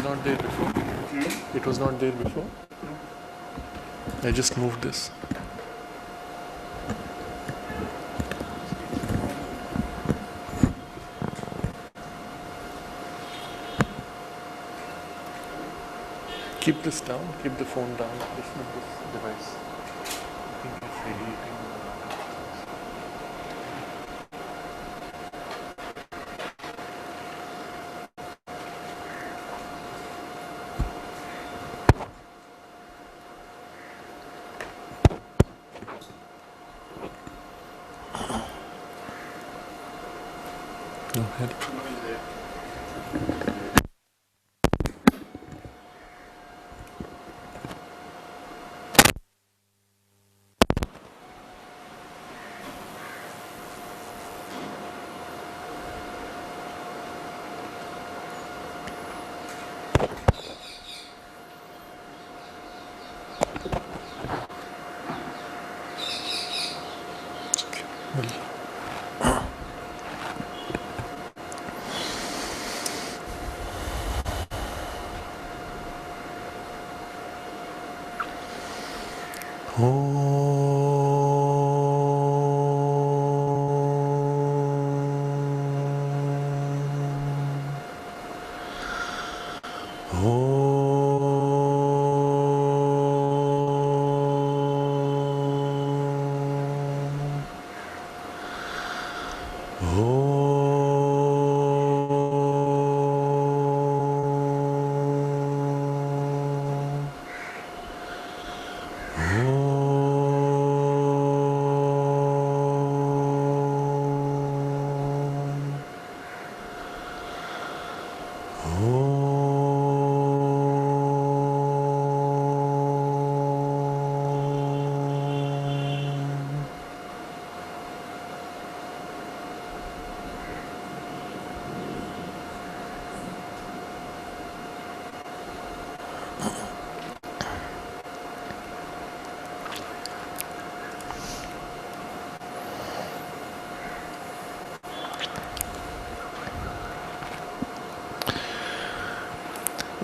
Not there before? It was not there before? I just moved this. Keep this down, keep the phone down, this device. I think it's radiating. No help.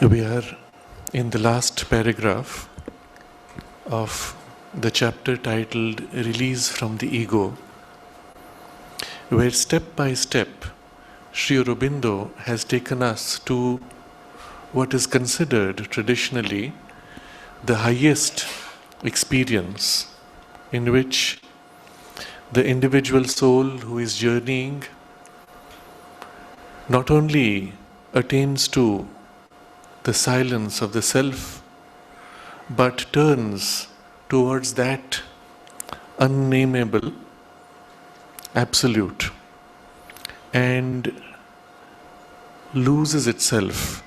We are in the last paragraph of the chapter titled Release from the Ego, where step by step Sri Aurobindo has taken us to what is considered traditionally the highest experience, in which the individual soul who is journeying not only attains to the silence of the self, but turns towards that unnameable absolute and loses itself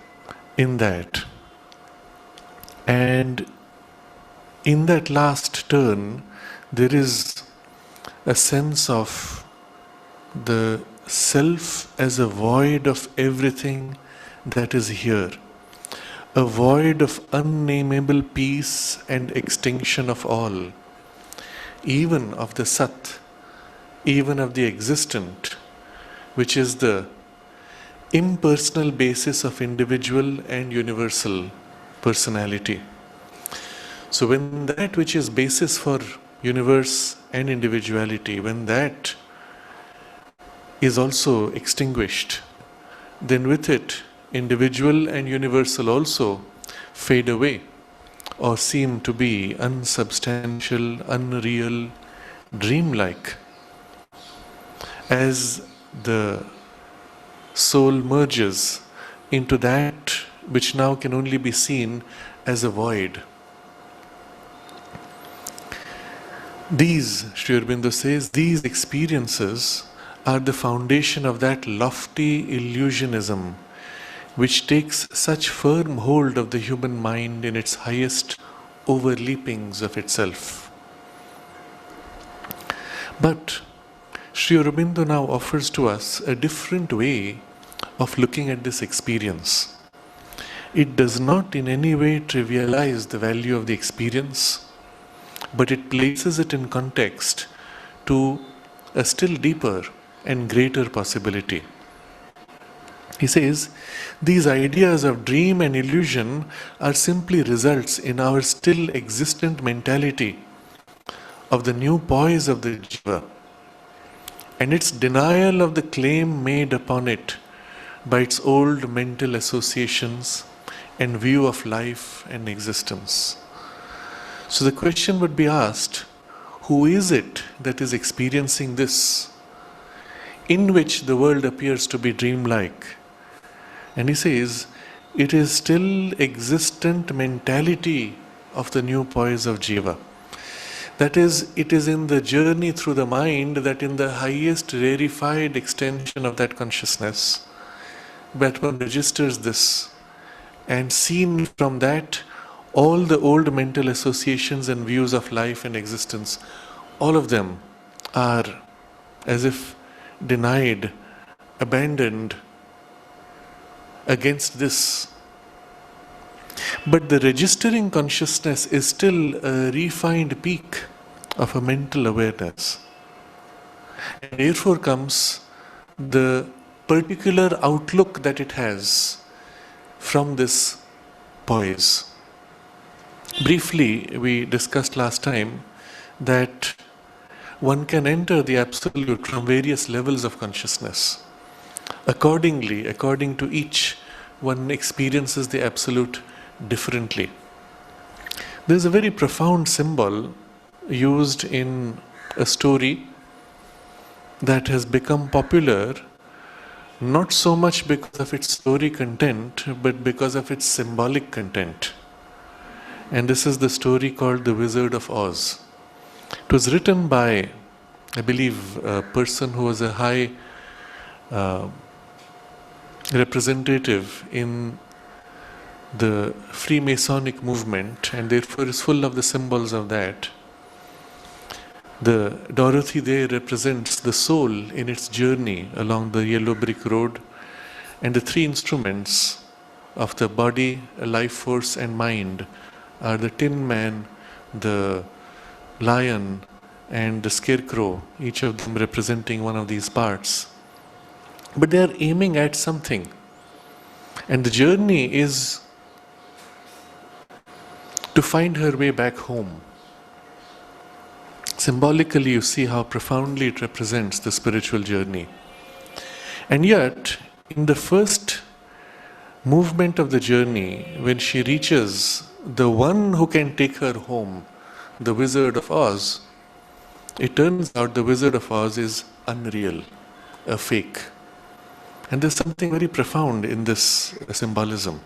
in that. And in that last turn, there is a sense of the self as a void of everything that is here. A void of unnameable peace and extinction of all, even of the Sat, even of the existent, which is the impersonal basis of individual and universal personality. So when that which is basis for universe and individuality, when that is also extinguished, then with it individual and universal also fade away or seem to be unsubstantial, unreal, dreamlike. As the soul merges into that which now can only be seen as a void. These, Sri Aurobindo says, these experiences are the foundation of that lofty illusionism which takes such firm hold of the human mind in its highest overleapings of itself. But Sri Aurobindo now offers to us a different way of looking at this experience. It does not in any way trivialize the value of the experience, but it places it in context to a still deeper and greater possibility. He says, these ideas of dream and illusion are simply results in our still existent mentality of the new poise of the jiva, and its denial of the claim made upon it by its old mental associations and view of life and existence. So the question would be asked, who is it that is experiencing this, in which the world appears to be dreamlike? And he says, it is still existent mentality of the new poise of jiva. That is, it is in the journey through the mind that in the highest rarefied extension of that consciousness, that one registers this, and seen from that, all the old mental associations and views of life and existence, all of them are as if denied, abandoned against this. But the registering consciousness is still a refined peak of a mental awareness. And therefore comes the particular outlook that it has from this poise. Briefly, we discussed last time that one can enter the Absolute from various levels of consciousness. Accordingly, according to each, one experiences the Absolute differently. There is a very profound symbol used in a story that has become popular not so much because of its story content, but because of its symbolic content. And this is the story called The Wizard of Oz. It was written by, I believe, a person who was a high representative in the Freemasonic movement, and therefore is full of the symbols of that. The Dorothy there represents the soul in its journey along the yellow brick road, and the three instruments of the body, life force and mind are the Tin Man, the lion and the scarecrow, each of them representing one of these parts. But they are aiming at something, and the journey is to find her way back home. Symbolically, you see how profoundly it represents the spiritual journey. And yet, in the first movement of the journey, when she reaches the one who can take her home, the Wizard of Oz, it turns out the Wizard of Oz is unreal, a fake. And there's something very profound in this symbolism.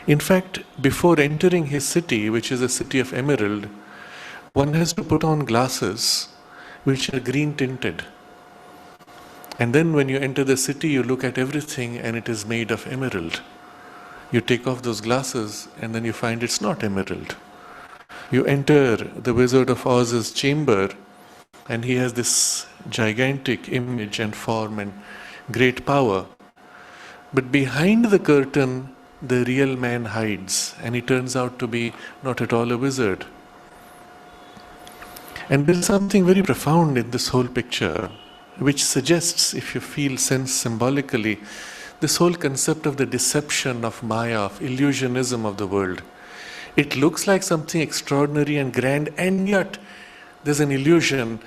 In fact, before entering his city, which is a city of emerald, one has to put on glasses which are green tinted. And then when you enter the city, you look at everything and it is made of emerald. You take off those glasses and then you find it's not emerald. You enter the Wizard of Oz's chamber and he has this gigantic image and form and great power. But behind the curtain, the real man hides, and he turns out to be not at all a wizard. And there is something very profound in this whole picture, which suggests, if you feel sense symbolically, this whole concept of the deception of Maya, of illusionism of the world. It looks like something extraordinary and grand, and yet there's an illusion,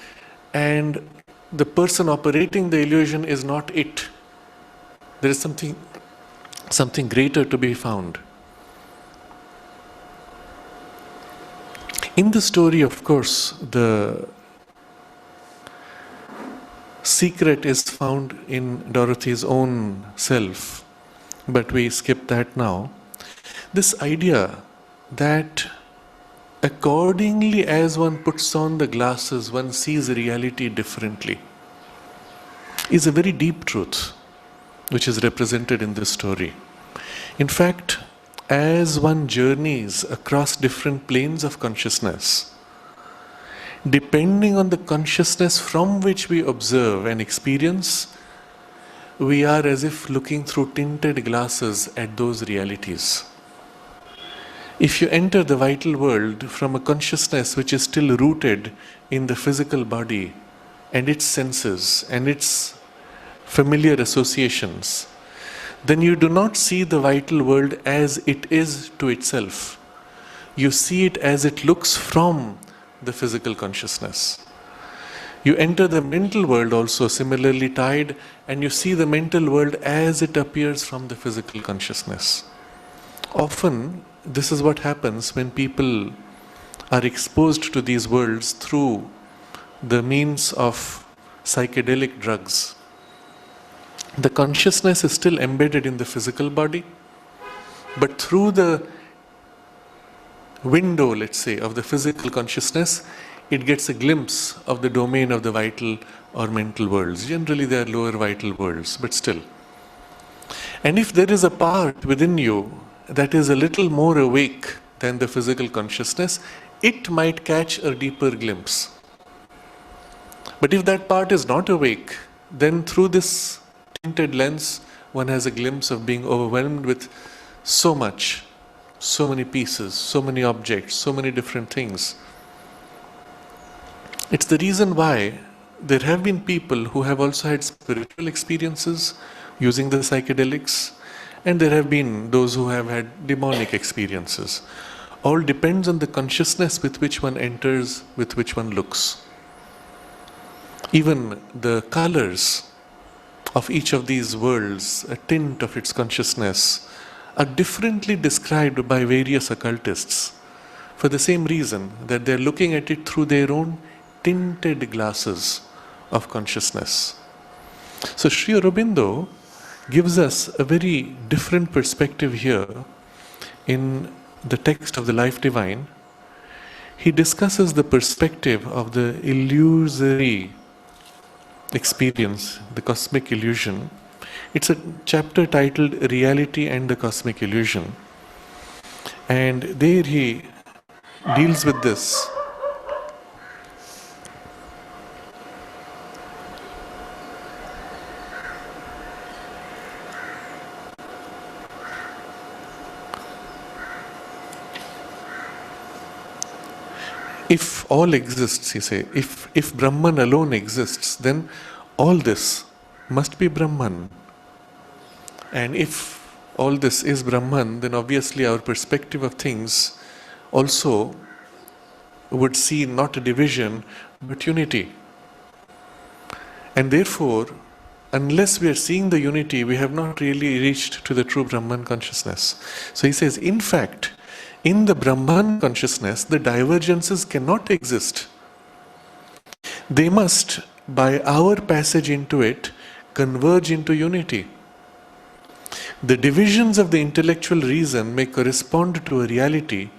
and the person operating the illusion is not it. There is something greater to be found. In the story, of course, the secret is found in Dorothy's own self, but we skip that now. This idea that accordingly as one puts on the glasses, one sees reality differently, is a very deep truth which is represented in this story. In fact, as one journeys across different planes of consciousness, Depending on the consciousness from which we observe and experience, we are as if looking through tinted glasses at those realities. If you enter the vital world from a consciousness which is still rooted in the physical body and its senses and its familiar associations, then you do not see the vital world as it is to itself. You see it as it looks from the physical consciousness. You enter the mental world also similarly tied, and you see the mental world as it appears from the physical consciousness. Often, this is what happens when people are exposed to these worlds through the means of psychedelic drugs. The consciousness is still embedded in the physical body, but through the window, let's say, of the physical consciousness, it gets a glimpse of the domain of the vital or mental worlds. Generally, they are lower vital worlds, but still. And if there is a part within you that is a little more awake than the physical consciousness, it might catch a deeper glimpse. But if that part is not awake, then through this tinted lens, one has a glimpse of being overwhelmed with so much, so many pieces, so many objects, so many different things. It's the reason why there have been people who have also had spiritual experiences using the psychedelics, and there have been those who have had demonic experiences. All depends on the consciousness with which one enters, with which one looks. Even the colors of each of these worlds, a tint of its consciousness, are differently described by various occultists for the same reason, that they're looking at it through their own tinted glasses of consciousness. So Sri Aurobindo gives us a very different perspective here in the text of the Life Divine. He discusses the perspective of the illusory experience, the cosmic illusion. It's a chapter titled Reality and the Cosmic Illusion. And there he deals with this. If all exists, he says, if Brahman alone exists, then all this must be Brahman. And if all this is Brahman, then obviously our perspective of things also would see not a division, but unity. And therefore, unless we are seeing the unity, we have not really reached to the true Brahman consciousness. So he says, in fact, in the Brahman consciousness, the divergences cannot exist. They must, by our passage into it, converge into unity. The divisions of the intellectual reason may correspond to a reality,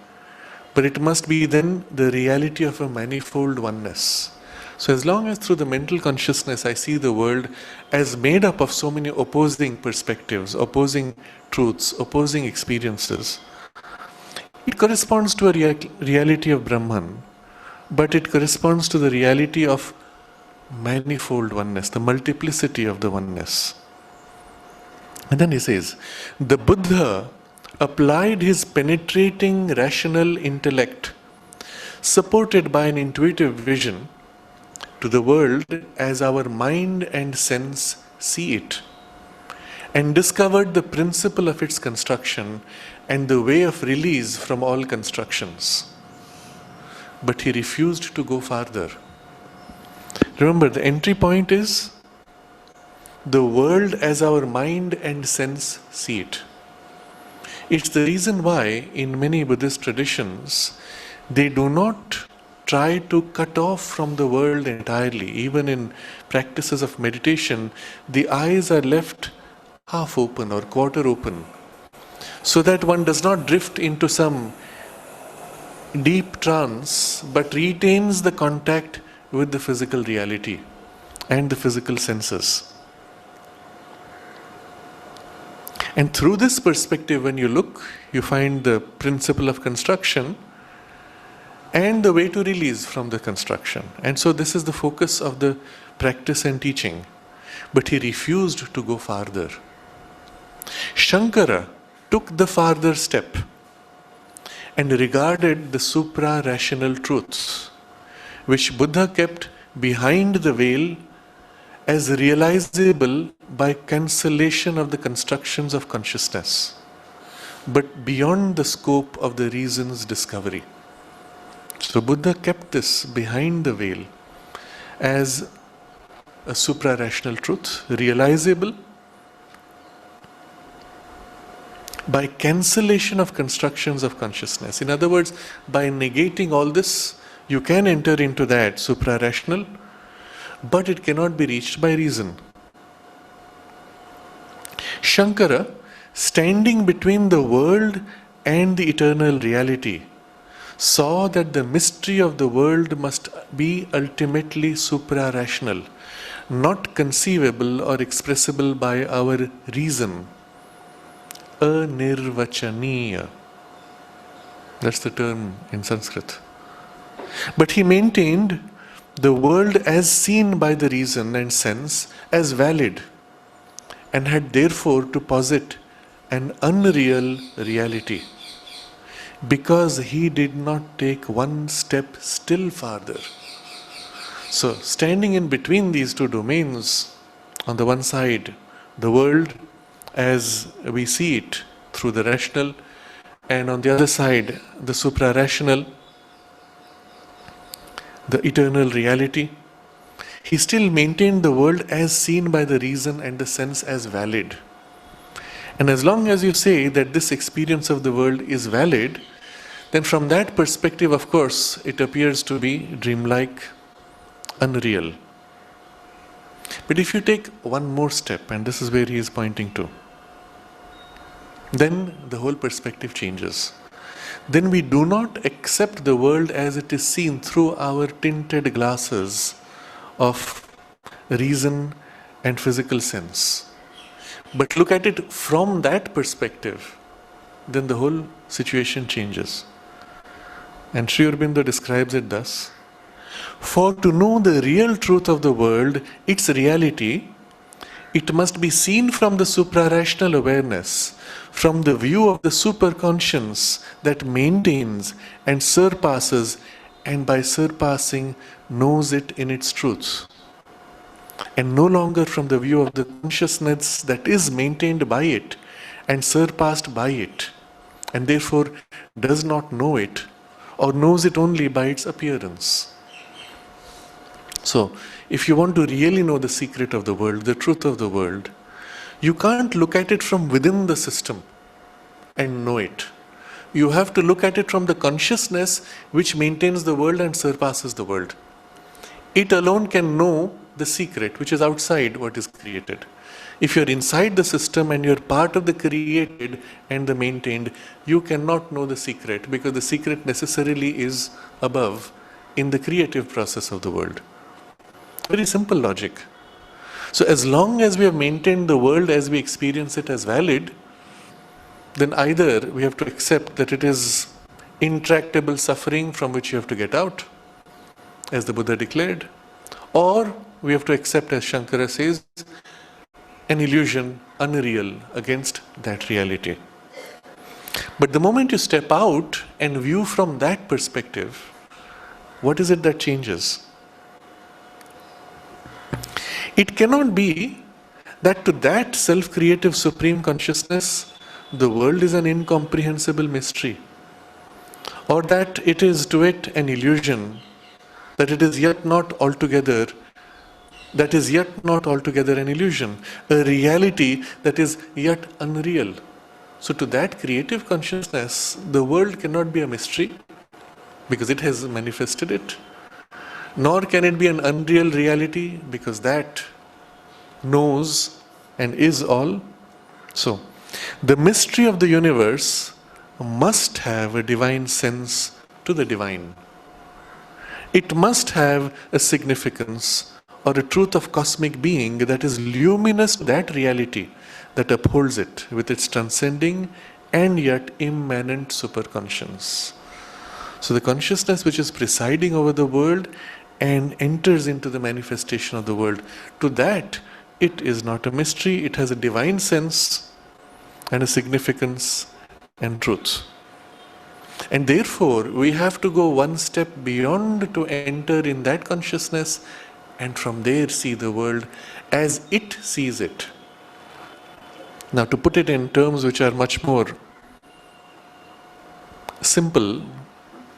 but it must be then the reality of a manifold oneness. So as long as through the mental consciousness I see the world as made up of so many opposing perspectives, opposing truths, opposing experiences, it corresponds to a reality of Brahman, but it corresponds to the reality of manifold oneness, the multiplicity of the oneness. And then he says, the Buddha applied his penetrating rational intellect, supported by an intuitive vision, to the world as our mind and sense see it, and discovered the principle of its construction and the way of release from all constructions. But he refused to go farther. Remember, the entry point is the world as our mind and sense see it. It's the reason why in many Buddhist traditions they do not try to cut off from the world entirely. Even in practices of meditation, the eyes are left half open or quarter open, so that one does not drift into some deep trance, but retains the contact with the physical reality and the physical senses. And through this perspective, when you look, you find the principle of construction, and the way to release from the construction. And so this is the focus of the practice and teaching. But he refused to go farther. Shankara took the farther step and regarded the supra-rational truths, which Buddha kept behind the veil as realizable by cancellation of the constructions of consciousness, but beyond the scope of the reason's discovery. So Buddha kept this behind the veil as a supra-rational truth, realizable by cancellation of constructions of consciousness. In other words, by negating all this, you can enter into that supra-rational, but it cannot be reached by reason. Shankara, standing between the world and the eternal reality, saw that the mystery of the world must be ultimately supra-rational, not conceivable or expressible by our reason. Anirvachaniya. That's the term in Sanskrit. But he maintained the world as seen by the reason and sense as valid, and had therefore to posit an unreal reality, because he did not take one step still farther. So, standing in between these two domains, on the one side, the world as we see it through the rational, and on the other side, the supra-rational, the eternal reality, he still maintained the world as seen by the reason and the sense as valid. And as long as you say that this experience of the world is valid, then from that perspective, of course, it appears to be dreamlike, unreal. But if you take one more step, and this is where he is pointing to, then the whole perspective changes. Then we do not accept the world as it is seen through our tinted glasses of reason and physical sense, but look at it from that perspective. Then the whole situation changes. And Sri Aurobindo describes it thus: for to know the real truth of the world, its reality, it must be seen from the supra-rational awareness, from the view of the superconscience that maintains and surpasses, and by surpassing knows it in its truth, and no longer from the view of the consciousness that is maintained by it and surpassed by it, and therefore does not know it, or knows it only by its appearance. So, if you want to really know the secret of the world, the truth of the world, you can't look at it from within the system and know it. You have to look at it from the consciousness which maintains the world and surpasses the world. It alone can know the secret which is outside what is created. If you're inside the system and you're part of the created and the maintained, you cannot know the secret, because the secret necessarily is above in the creative process of the world. Very simple logic. So as long as we have maintained the world as we experience it as valid, then either we have to accept that it is intractable suffering from which you have to get out, as the Buddha declared, or we have to accept, as Shankara says, an illusion, unreal, against that reality. But the moment you step out and view from that perspective, what is it that changes? It cannot be that to that self-creative supreme consciousness, the world is an incomprehensible mystery, or that it is to it an illusion, that it is yet not altogether an illusion, a reality that is yet unreal. So to that creative consciousness, the world cannot be a mystery, because it has manifested it, nor can it be an unreal reality, because that knows and is all. So, the mystery of the universe must have a divine sense to the divine. It must have a significance or a truth of cosmic being that is luminous to that reality that upholds it with its transcending and yet immanent superconscience. So the consciousness which is presiding over the world and enters into the manifestation of the world, to that it is not a mystery, it has a divine sense and a significance and truth. And therefore, we have to go one step beyond to enter in that consciousness and from there see the world as it sees it. Now, to put it in terms which are much more simple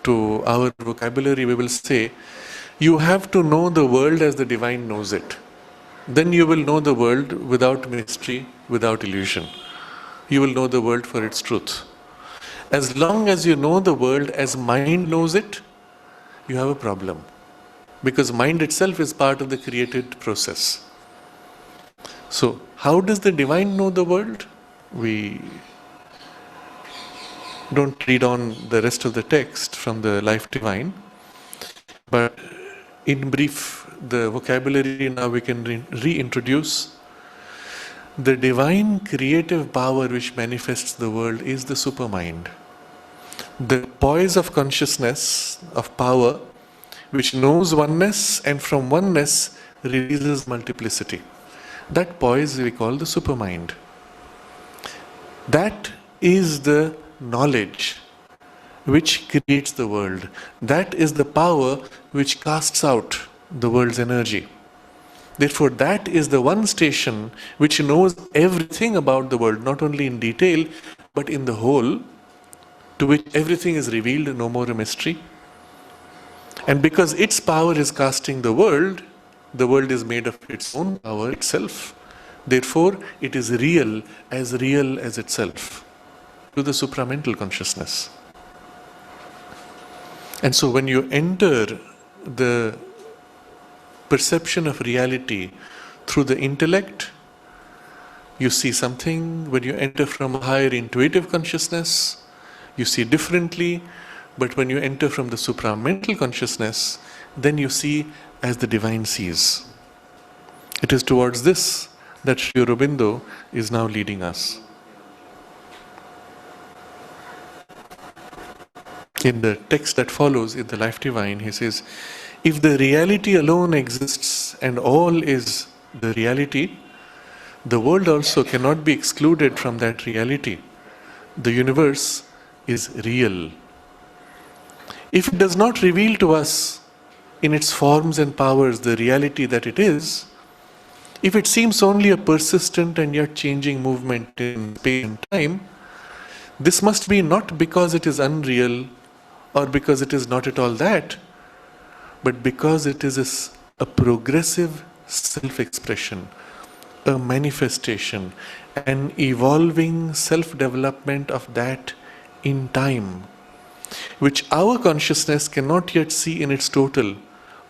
to our vocabulary, we will say, you have to know the world as the divine knows it. Then you will know the world without mystery, without illusion. You will know the world for its truth. As long as you know the world as mind knows it, you have a problem. Because mind itself is part of the created process. So, how does the divine know the world? We don't read on the rest of the text from the Life Divine, but in brief, the vocabulary now we can reintroduce. The divine creative power which manifests the world is the supermind. The poise of consciousness, of power, which knows oneness and from oneness releases multiplicity. That poise we call the supermind. That is the knowledge which creates the world. That is the power which casts out the world's energy. Therefore, that is the one station which knows everything about the world, not only in detail, but in the whole, to which everything is revealed, no more a mystery. And because its power is casting the world is made of its own power itself. Therefore, it is real as itself, to the supramental consciousness. And so when you enter the perception of reality through the intellect, you see something. When you enter from a higher intuitive consciousness, you see differently. But when you enter from the supramental consciousness, then you see as the divine sees. It is towards this that Sri Aurobindo is now leading us. In the text that follows, in the Life Divine, he says, if the reality alone exists and all is the reality, the world also cannot be excluded from that reality. The universe is real. If it does not reveal to us in its forms and powers the reality that it is, if it seems only a persistent and yet changing movement in space and time, this must be not because it is unreal or because it is not at all that, but because it is a progressive self-expression, a manifestation, an evolving self-development of that in time, which our consciousness cannot yet see in its total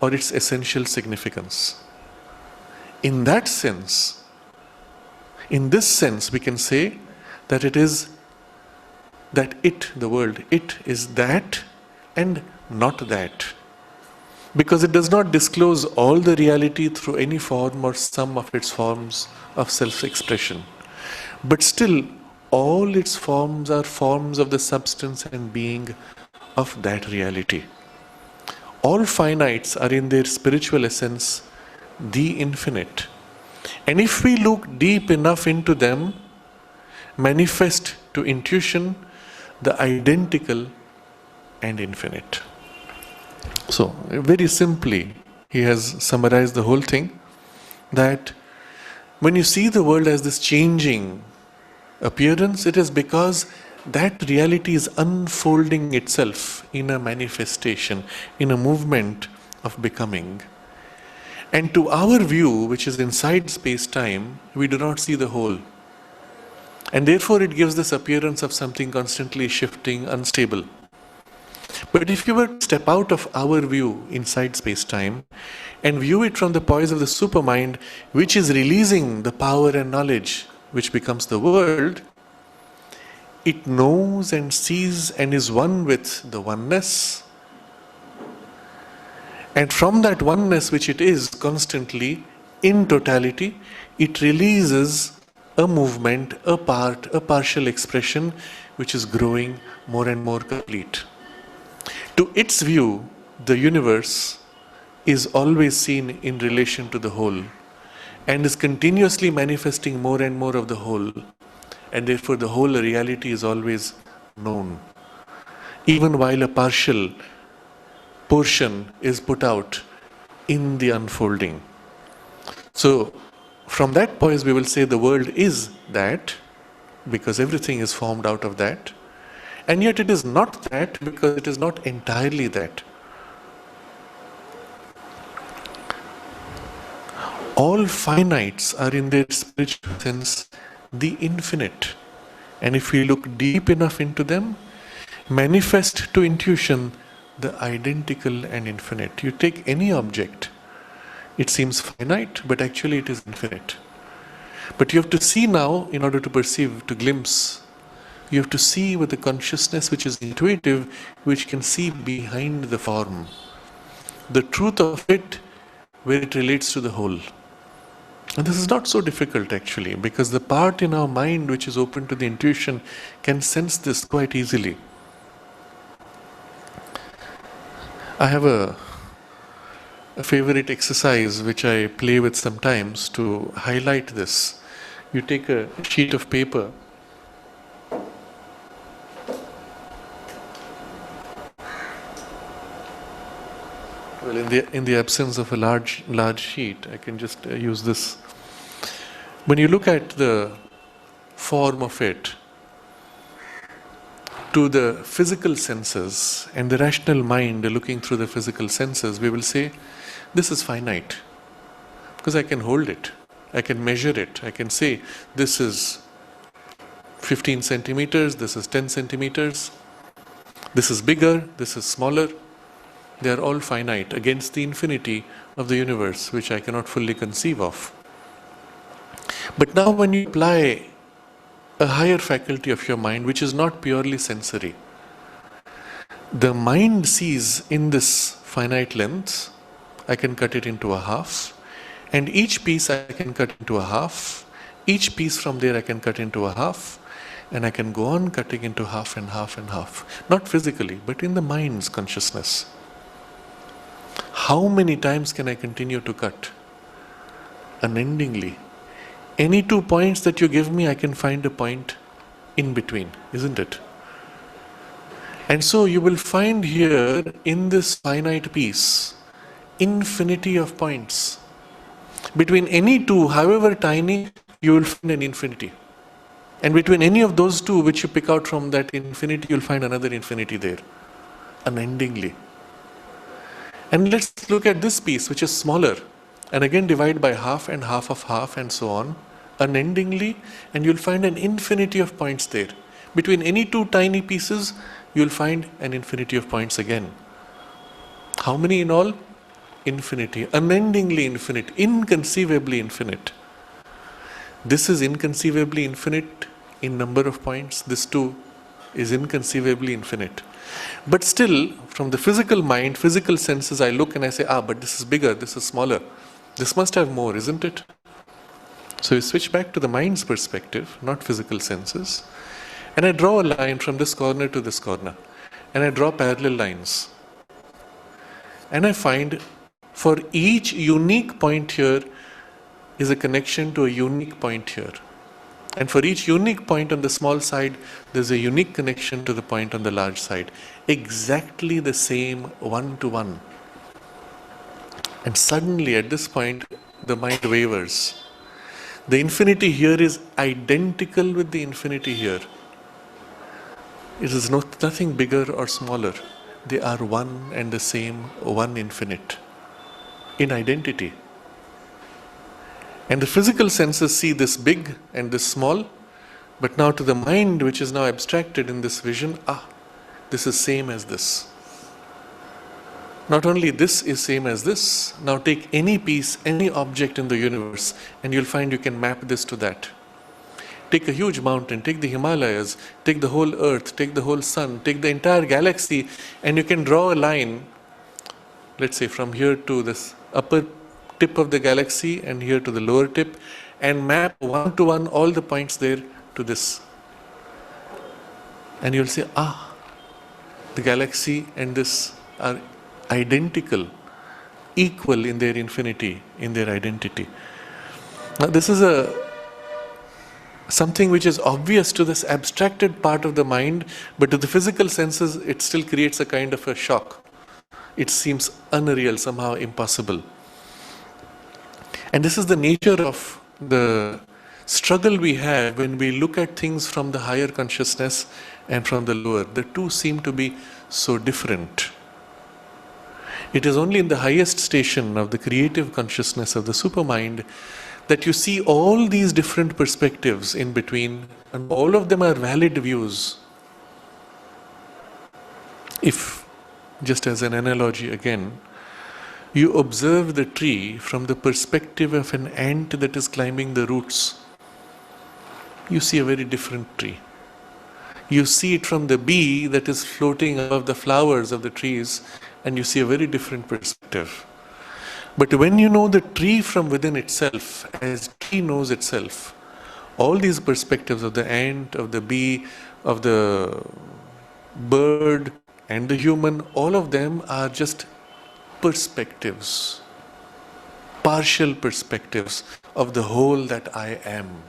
or its essential significance. In that sense, in this sense, we can say that it is that it, the world, it is that and not that. Because it does not disclose all the reality through any form or some of its forms of self-expression. But still, all its forms are forms of the substance and being of that reality. All finites are in their spiritual essence the infinite. And if we look deep enough into them, manifest to intuition the identical and infinite. So, very simply, he has summarized the whole thing, that when you see the world as this changing appearance, it is because that reality is unfolding itself in a manifestation, in a movement of becoming. And to our view, which is inside space-time, we do not see the whole. And therefore it gives this appearance of something constantly shifting, unstable. But if you were to step out of our view inside space-time and view it from the poise of the supermind, which is releasing the power and knowledge which becomes the world, it knows and sees and is one with the oneness. And from that oneness which it is constantly, in totality, it releases a movement, a partial expression which is growing more and more complete. To its view, the universe is always seen in relation to the whole and is continuously manifesting more and more of the whole, and therefore the whole reality is always known, even while a partial portion is put out in the unfolding. So, from that point, we will say the world is that, because everything is formed out of that, and yet it is not that because it is not entirely that. All finites are in their spiritual sense the infinite, and if we look deep enough into them, manifest to intuition the identical and infinite. You take any object, it seems finite, but actually it is infinite. But you have to see now, in order to perceive, to glimpse, you have to see with a consciousness which is intuitive, which can see behind the form, the truth of it, where it relates to the whole. And this is not so difficult actually, because the part in our mind which is open to the intuition can sense this quite easily. I have a favorite exercise which I play with sometimes to highlight this. You take a sheet of paper, well, in the absence of a large sheet, I can just use this. When you look at the form of it, to the physical senses and the rational mind looking through the physical senses, we will say, this is finite, because I can hold it, I can measure it, I can say, this is 15 centimeters, this is 10 centimeters, this is bigger, this is smaller. They are all finite against the infinity of the universe, which I cannot fully conceive of. But now when you apply a higher faculty of your mind, which is not purely sensory, the mind sees in this finite length, I can cut it into a half, and each piece I can cut into a half, each piece from there I can cut into a half, and I can go on cutting into half and half and half. Not physically, but in the mind's consciousness. How many times can I continue to cut? Unendingly. Any 2 points that you give me, I can find a point in between, isn't it? And so you will find here in this finite piece, infinity of points. Between any two, however tiny, you will find an infinity. And between any of those two which you pick out from that infinity, you'll find another infinity there, unendingly. And let's look at this piece, which is smaller, and again divide by half and half of half and so on, unendingly, and you'll find an infinity of points there. Between any two tiny pieces, you'll find an infinity of points again. How many in all? Infinity, unendingly infinite, inconceivably infinite. This is inconceivably infinite in number of points. This too is inconceivably infinite. But still, from the physical mind, physical senses, I look and I say, but this is bigger, this is smaller. This must have more, isn't it? So you switch back to the mind's perspective, not physical senses. And I draw a line from this corner to this corner. And I draw parallel lines. And I find for each unique point here is a connection to a unique point here. And for each unique point on the small side, there's a unique connection to the point on the large side. Exactly the same, one-to-one. And suddenly at this point, the mind wavers. The infinity here is identical with the infinity here. It is nothing bigger or smaller. They are one and the same, one infinite, in identity. And the physical senses see this big and this small, but now to the mind, which is now abstracted in this vision, this is same as this. Not only this is same as this, now take any piece, any object in the universe, and you'll find you can map this to that. Take a huge mountain, take the Himalayas, take the whole earth, take the whole sun, take the entire galaxy, and you can draw a line, let's say from here to this upper tip of the galaxy and here to the lower tip, and map one-to-one all the points there to this. And you'll say, The galaxy and this are identical, equal in their infinity, in their identity. Now this is something which is obvious to this abstracted part of the mind, but to the physical senses it still creates a kind of a shock. It seems unreal, somehow impossible. And this is the nature of the struggle we have when we look at things from the higher consciousness and from the lower. The two seem to be so different. It is only in the highest station of the creative consciousness of the supermind that you see all these different perspectives in between, and all of them are valid views. If, just as an analogy again, you observe the tree from the perspective of an ant that is climbing the roots, you see a very different tree. You see it from the bee that is floating above the flowers of the trees, and you see a very different perspective. But when you know the tree from within itself, as tree knows itself, all these perspectives of the ant, of the bee, of the bird, and the human, all of them are just perspectives, partial perspectives of the whole that I am,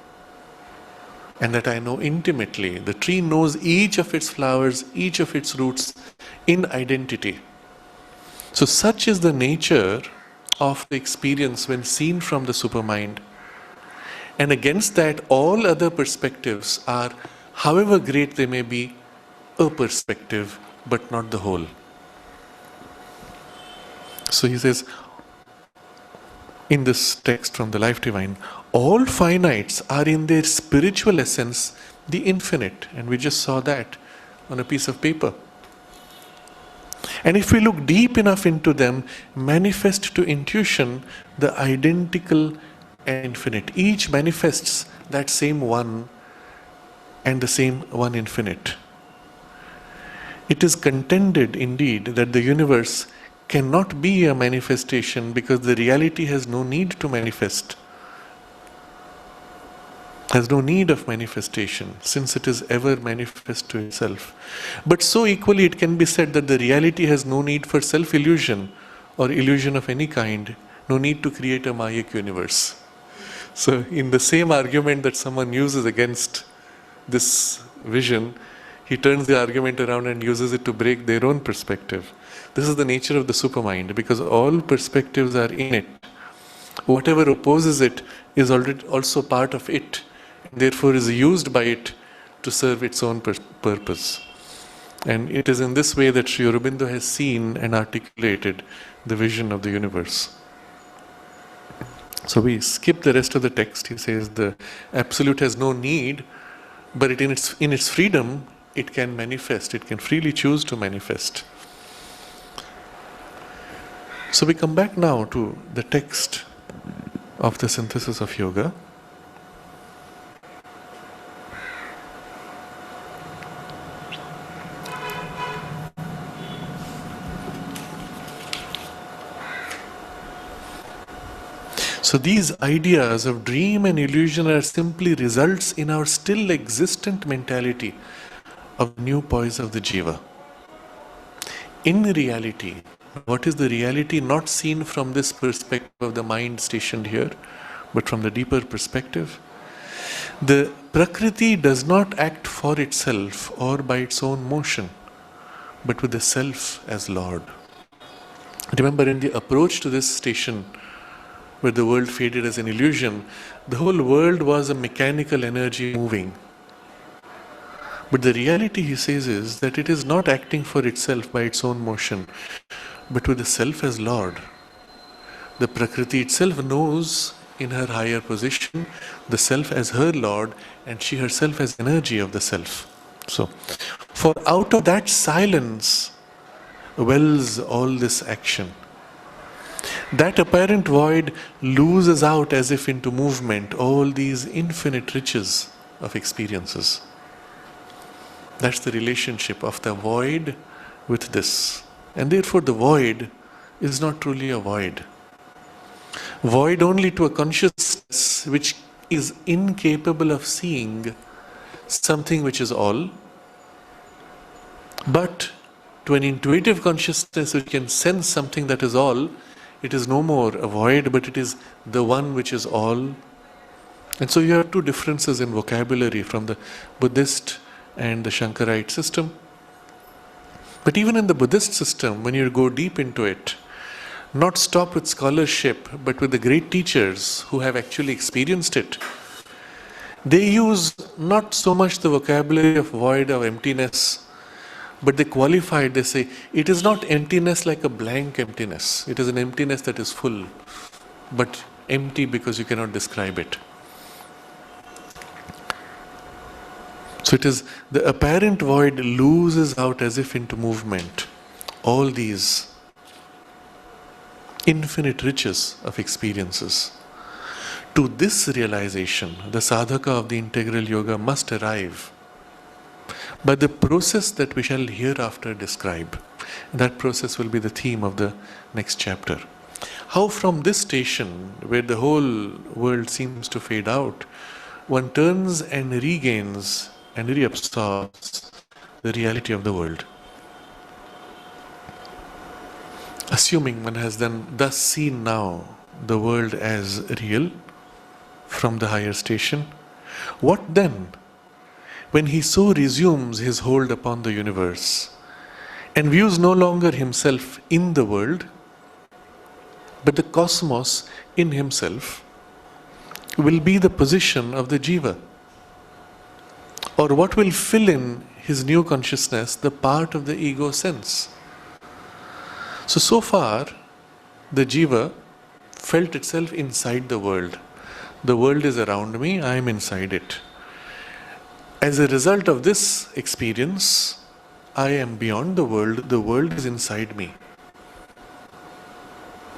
and that I know intimately. The tree knows each of its flowers, each of its roots in identity. So such is the nature of the experience when seen from the supermind. And against that, all other perspectives are, however great they may be, a perspective, but not the whole. So he says, in this text from the Life Divine, all finites are in their spiritual essence the infinite. And we just saw that on a piece of paper. And if we look deep enough into them, manifest to intuition the identical and infinite. Each manifests that same one and the same one infinite. It is contended indeed that the universe cannot be a manifestation because the reality has no need to manifest, has no need of manifestation, since it is ever manifest to itself. But so equally it can be said that the reality has no need for self-illusion or illusion of any kind, no need to create a Mayic universe. So in the same argument that someone uses against this vision, he turns the argument around and uses it to break their own perspective. This is the nature of the supermind, because all perspectives are in it. Whatever opposes it is already also part of it, and therefore is used by it to serve its own purpose. And it is in this way that Sri Aurobindo has seen and articulated the vision of the universe. So we skip the rest of the text. He says the Absolute has no need, but in its freedom, it can manifest. It can freely choose to manifest. So we come back now to the text of the Synthesis of Yoga. So these ideas of dream and illusion are simply results in our still existent mentality of new poise of the jiva. In reality, what is the reality not seen from this perspective of the mind stationed here, but from the deeper perspective? The Prakriti does not act for itself or by its own motion, but with the self as Lord. Remember, in the approach to this station, where the world faded as an illusion, the whole world was a mechanical energy moving. But the reality, he says, is that it is not acting for itself by its own motion, but with the self as Lord. The Prakriti itself knows in her higher position the self as her Lord, and she herself as energy of the self. So, for out of that silence wells all this action. That apparent void loses out as if into movement all these infinite riches of experiences. That's the relationship of the void with this. And therefore the void is not truly a void. Void only to a consciousness which is incapable of seeing something which is all, but to an intuitive consciousness which can sense something that is all, it is no more a void, but it is the one which is all. And so you have two differences in vocabulary from the Buddhist and the Shankarite system. But even in the Buddhist system, when you go deep into it, not stop with scholarship, but with the great teachers who have actually experienced it, they use not so much the vocabulary of void or emptiness, but they qualify it. They say, it is not emptiness like a blank emptiness. It is an emptiness that is full, but empty because you cannot describe it. So it is the apparent void loses out as if into movement all these infinite riches of experiences. To this realization, the sadhaka of the integral yoga must arrive by the process that we shall hereafter describe. That process will be the theme of the next chapter. How from this station, where the whole world seems to fade out, one turns and regains and reabsorbs the reality of the world. Assuming one has then thus seen now the world as real from the higher station, what then, when he so resumes his hold upon the universe and views no longer himself in the world, but the cosmos in himself, will be the position of the jiva? Or what will fill in his new consciousness the part of the ego sense? So far, the jiva felt itself inside the world. The world is around me, I am inside it. As a result of this experience, I am beyond the world is inside me.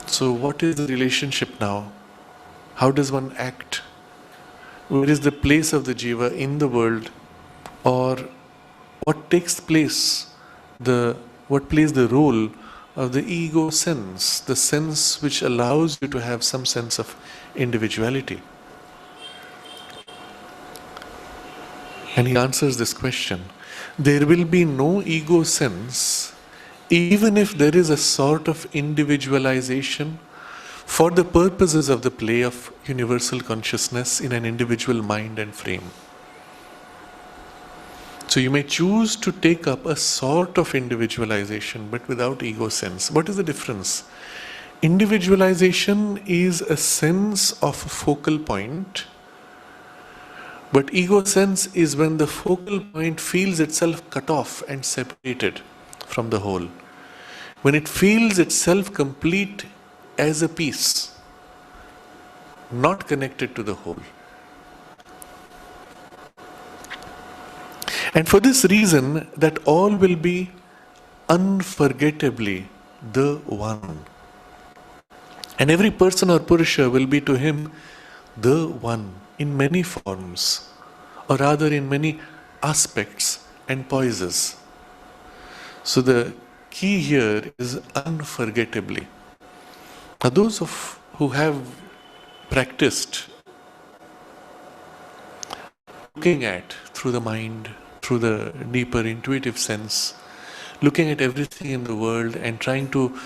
So what is the relationship now? How does one act? Where is the place of the jiva in the world? Or what takes place, what plays the role of the ego sense, the sense which allows you to have some sense of individuality? And he answers this question. There will be no ego sense even if there is a sort of individualization for the purposes of the play of universal consciousness in an individual mind and frame. So you may choose to take up a sort of individualization but without ego sense. What is the difference? Individualization is a sense of a focal point, but ego sense is when the focal point feels itself cut off and separated from the whole. When it feels itself complete as a piece, not connected to the whole. And for this reason, that all will be unforgettably the one. And every person or Purusha will be to him the one in many forms, or rather in many aspects and poises. So the key here is unforgettably. Now those who have practiced looking at through the mind, through the deeper intuitive sense, looking at everything in the world and trying to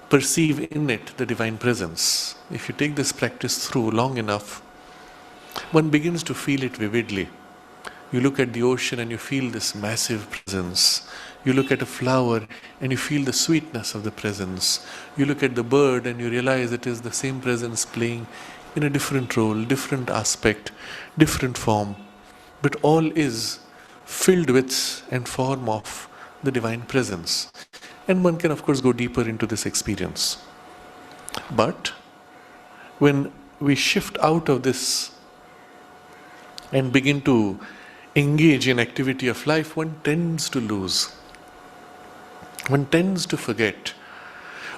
perceive in it the divine presence. If you take this practice through long enough, one begins to feel it vividly. You look at the ocean and you feel this massive presence. You look at a flower and you feel the sweetness of the presence. You look at the bird and you realize it is the same presence playing in a different role, different aspect, different form. But all is filled with and form of the divine presence. And one can of course go deeper into this experience. But when we shift out of this and begin to engage in activity of life, one tends to lose. One tends to forget.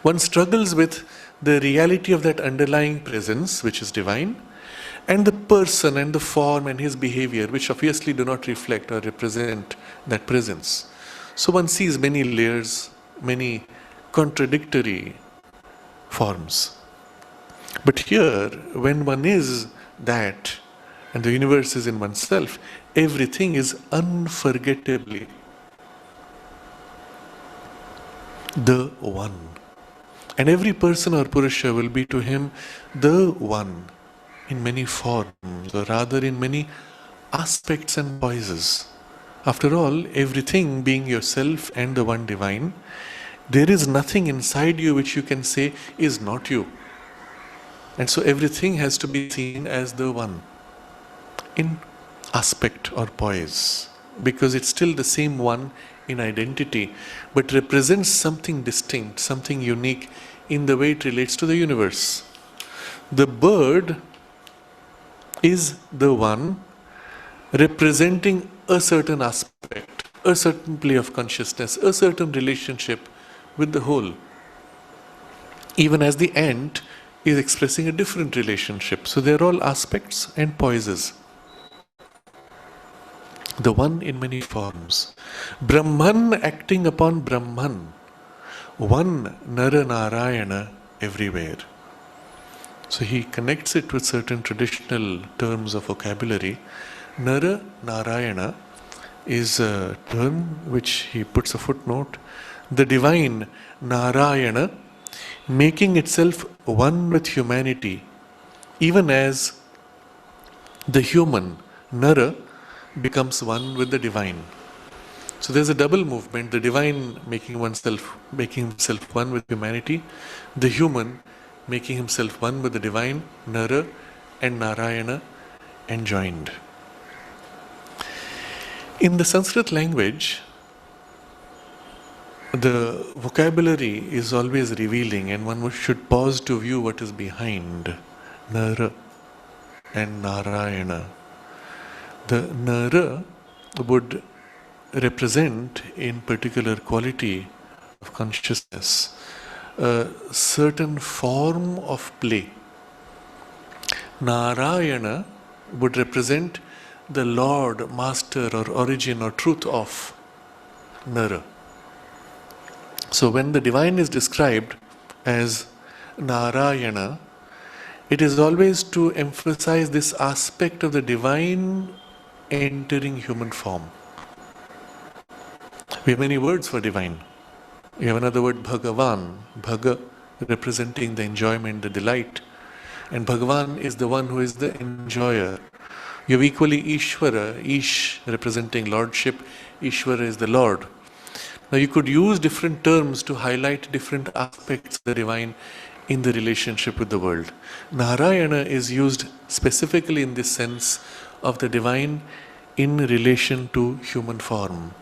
One struggles with the reality of that underlying presence, which is divine, and the person and the form and his behavior, which obviously do not reflect or represent that presence. So one sees many layers, many contradictory forms. But here, when one is that, and the universe is in oneself, everything is unforgettably the one. And every person or Purusha will be to him the one in many forms, or rather in many aspects and poises. After all, everything being yourself and the one divine, there is nothing inside you which you can say is not you. And so everything has to be seen as the one in aspect or poise, because it's still the same one in identity, but represents something distinct, something unique in the way it relates to the universe. The bird is the one representing a certain aspect, a certain play of consciousness, a certain relationship with the whole. Even as the ant is expressing a different relationship. So they're all aspects and poises. The one in many forms. Brahman acting upon Brahman. One Nara Narayana everywhere. So he connects it with certain traditional terms of vocabulary. Nara Narayana is a term which he puts a footnote. The divine Narayana making itself one with humanity, even as the human Nara becomes one with the divine. So there's a double movement, the divine making himself one with humanity, the human making himself one with the divine, Nara and Narayana enjoined. In the Sanskrit language, the vocabulary is always revealing, and one should pause to view what is behind Nara and Narayana. The Nara would represent, in particular quality of consciousness, a certain form of play. Narayana would represent the Lord, Master, or origin or truth of Nara. So when the divine is described as Narayana, it is always to emphasize this aspect of the divine entering human form. We have many words for divine. We have another word, Bhagavan, Bhaga representing the enjoyment, the delight, and Bhagavan is the one who is the enjoyer. You have equally Ishvara, Ish representing lordship, Ishvara is the Lord. Now you could use different terms to highlight different aspects of the divine in the relationship with the world. Narayana is used specifically in this sense of the divine in relation to human form.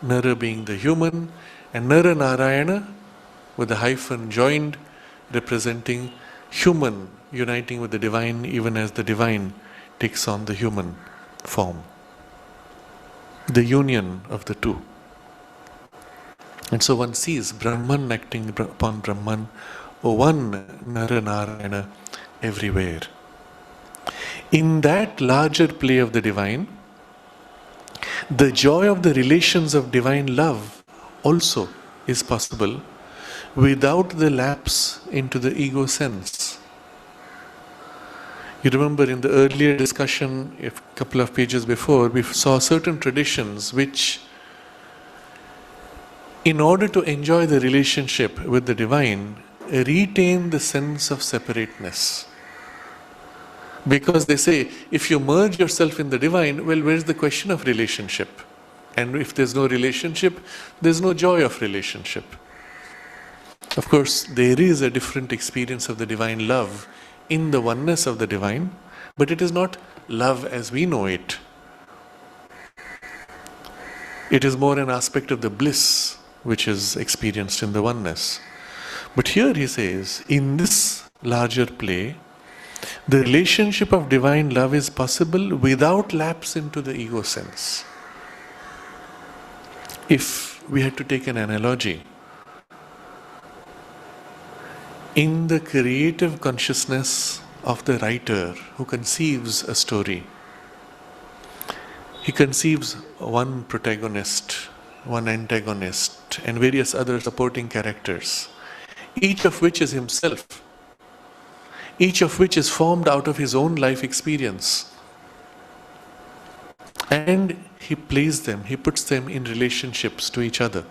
Nara being the human, and Nara Narayana with the hyphen joined, representing human uniting with the divine, even as the divine takes on the human form. The union of the two. And so one sees Brahman acting upon Brahman, one Nara Narayana everywhere. In that larger play of the divine, the joy of the relations of divine love also is possible without the lapse into the ego sense. You remember in the earlier discussion, a couple of pages before, we saw certain traditions which, in order to enjoy the relationship with the divine, retain the sense of separateness. Because they say, if you merge yourself in the divine, well, where's the question of relationship? And if there's no relationship, there's no joy of relationship. Of course, there is a different experience of the divine love in the oneness of the divine, but it is not love as we know it. It is more an aspect of the bliss which is experienced in the oneness. But here he says, in this larger play, the relationship of divine love is possible without lapse into the ego sense. If we had to take an analogy, in the creative consciousness of the writer who conceives a story, he conceives one protagonist, one antagonist, and various other supporting characters, each of which is himself, each of which is formed out of his own life experience. And he plays them, he puts them in relationships to each other.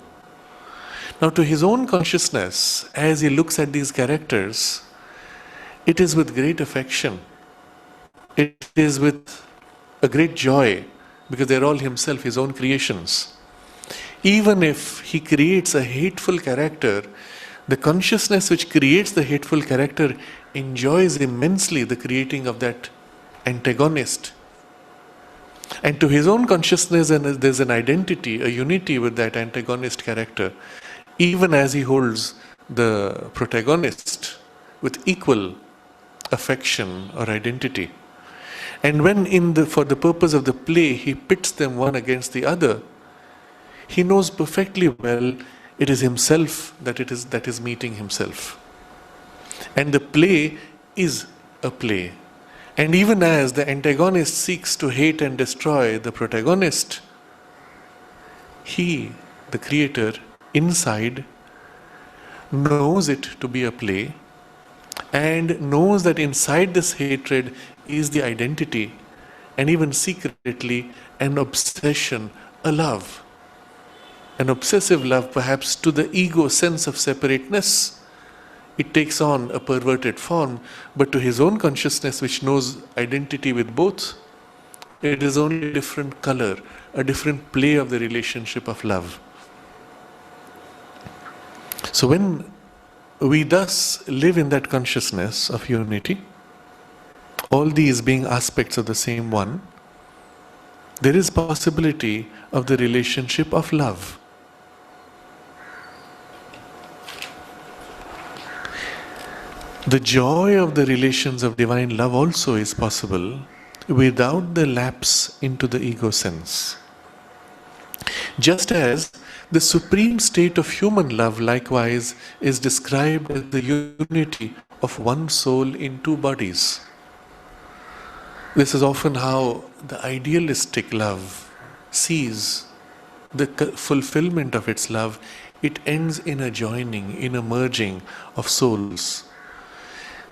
Now, to his own consciousness, as he looks at these characters, it is with great affection. It is with a great joy, because they're all himself, his own creations. Even if he creates a hateful character, the consciousness which creates the hateful character enjoys immensely the creating of that antagonist. And to his own consciousness, there's an identity, a unity with that antagonist character, even as he holds the protagonist with equal affection or identity. And when for the purpose of the play, he pits them one against the other, he knows perfectly well it is himself that is meeting himself. And the play is a play. And even as the antagonist seeks to hate and destroy the protagonist, he, the creator, inside, knows it to be a play, and knows that inside this hatred is the identity, and even secretly an obsession, a love. An obsessive love, perhaps to the ego sense of separateness. It takes on a perverted form, but to his own consciousness, which knows identity with both, it is only a different color, a different play of the relationship of love. So when we thus live in that consciousness of unity, all these being aspects of the same one, there is possibility of the relationship of love. The joy of the relations of divine love also is possible without the lapse into the ego sense. Just as the supreme state of human love likewise is described as the unity of one soul in two bodies. This is often how the idealistic love sees the fulfillment of its love. It ends in a joining, in a merging of souls.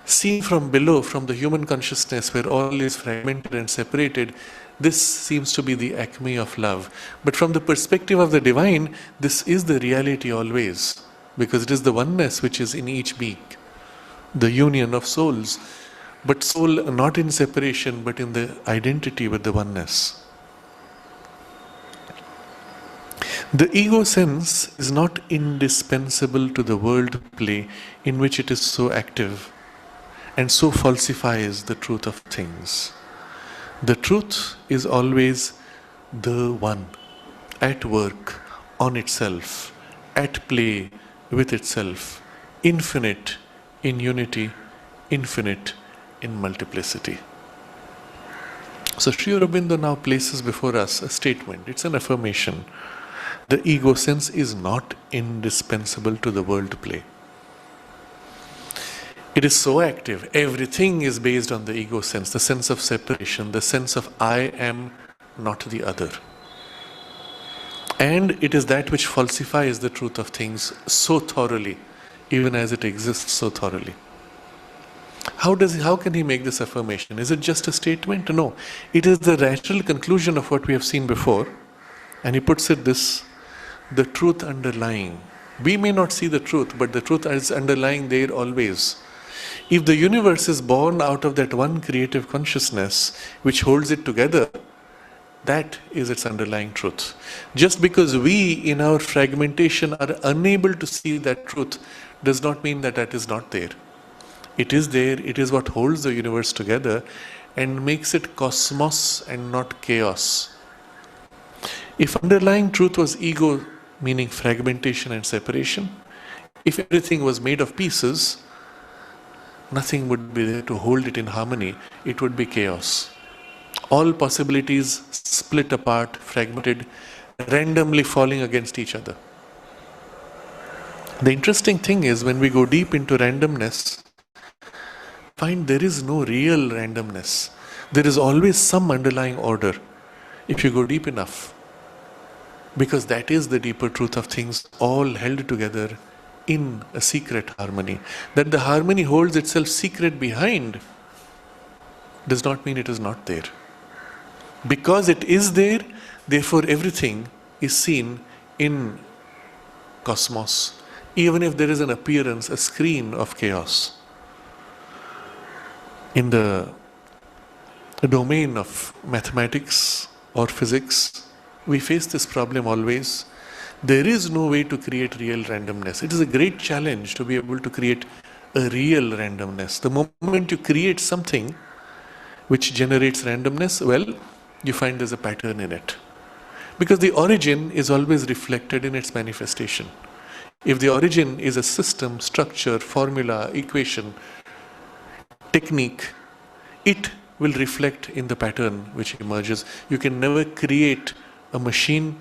Seen from below, from the human consciousness where all is fragmented and separated, this seems to be the acme of love. But from the perspective of the divine, this is the reality always, because it is the oneness which is in each being, the union of souls, but soul not in separation but in the identity with the oneness. The ego sense is not indispensable to the world play in which it is so active and so falsifies the truth of things. The truth is always the one, at work, on itself, at play with itself, infinite in unity, infinite in multiplicity. So Sri Aurobindo now places before us a statement, it's an affirmation. The ego sense is not indispensable to the world play. It is so active. Everything is based on the ego sense, the sense of separation, the sense of I am not the other. And it is that which falsifies the truth of things so thoroughly, even as it exists so thoroughly. How can he make this affirmation? Is it just a statement? No. It is the rational conclusion of what we have seen before. And he puts it this, the truth underlying. We may not see the truth, but the truth is underlying there always. If the universe is born out of that one creative consciousness which holds it together, that is its underlying truth. Just because we in our fragmentation are unable to see that truth does not mean that that is not there. It is there, it is what holds the universe together and makes it cosmos and not chaos. If underlying truth was ego, meaning fragmentation and separation, if everything was made of pieces, nothing would be there to hold it in harmony. It would be chaos. All possibilities split apart, fragmented, randomly falling against each other. The interesting thing is when we go deep into randomness, find there is no real randomness. There is always some underlying order if you go deep enough. Because that is the deeper truth of things, all held together in a secret harmony. That the harmony holds itself secret behind does not mean it is not there. Because it is there, therefore everything is seen in cosmos, even if there is an appearance, a screen of chaos. In the domain of mathematics or physics, we face this problem always. There is no way to create real randomness. It is a great challenge to be able to create a real randomness. The moment you create something which generates randomness, well, you find there's a pattern in it. Because the origin is always reflected in its manifestation. If the origin is a system, structure, formula, equation, technique, it will reflect in the pattern which emerges. You can never create a machine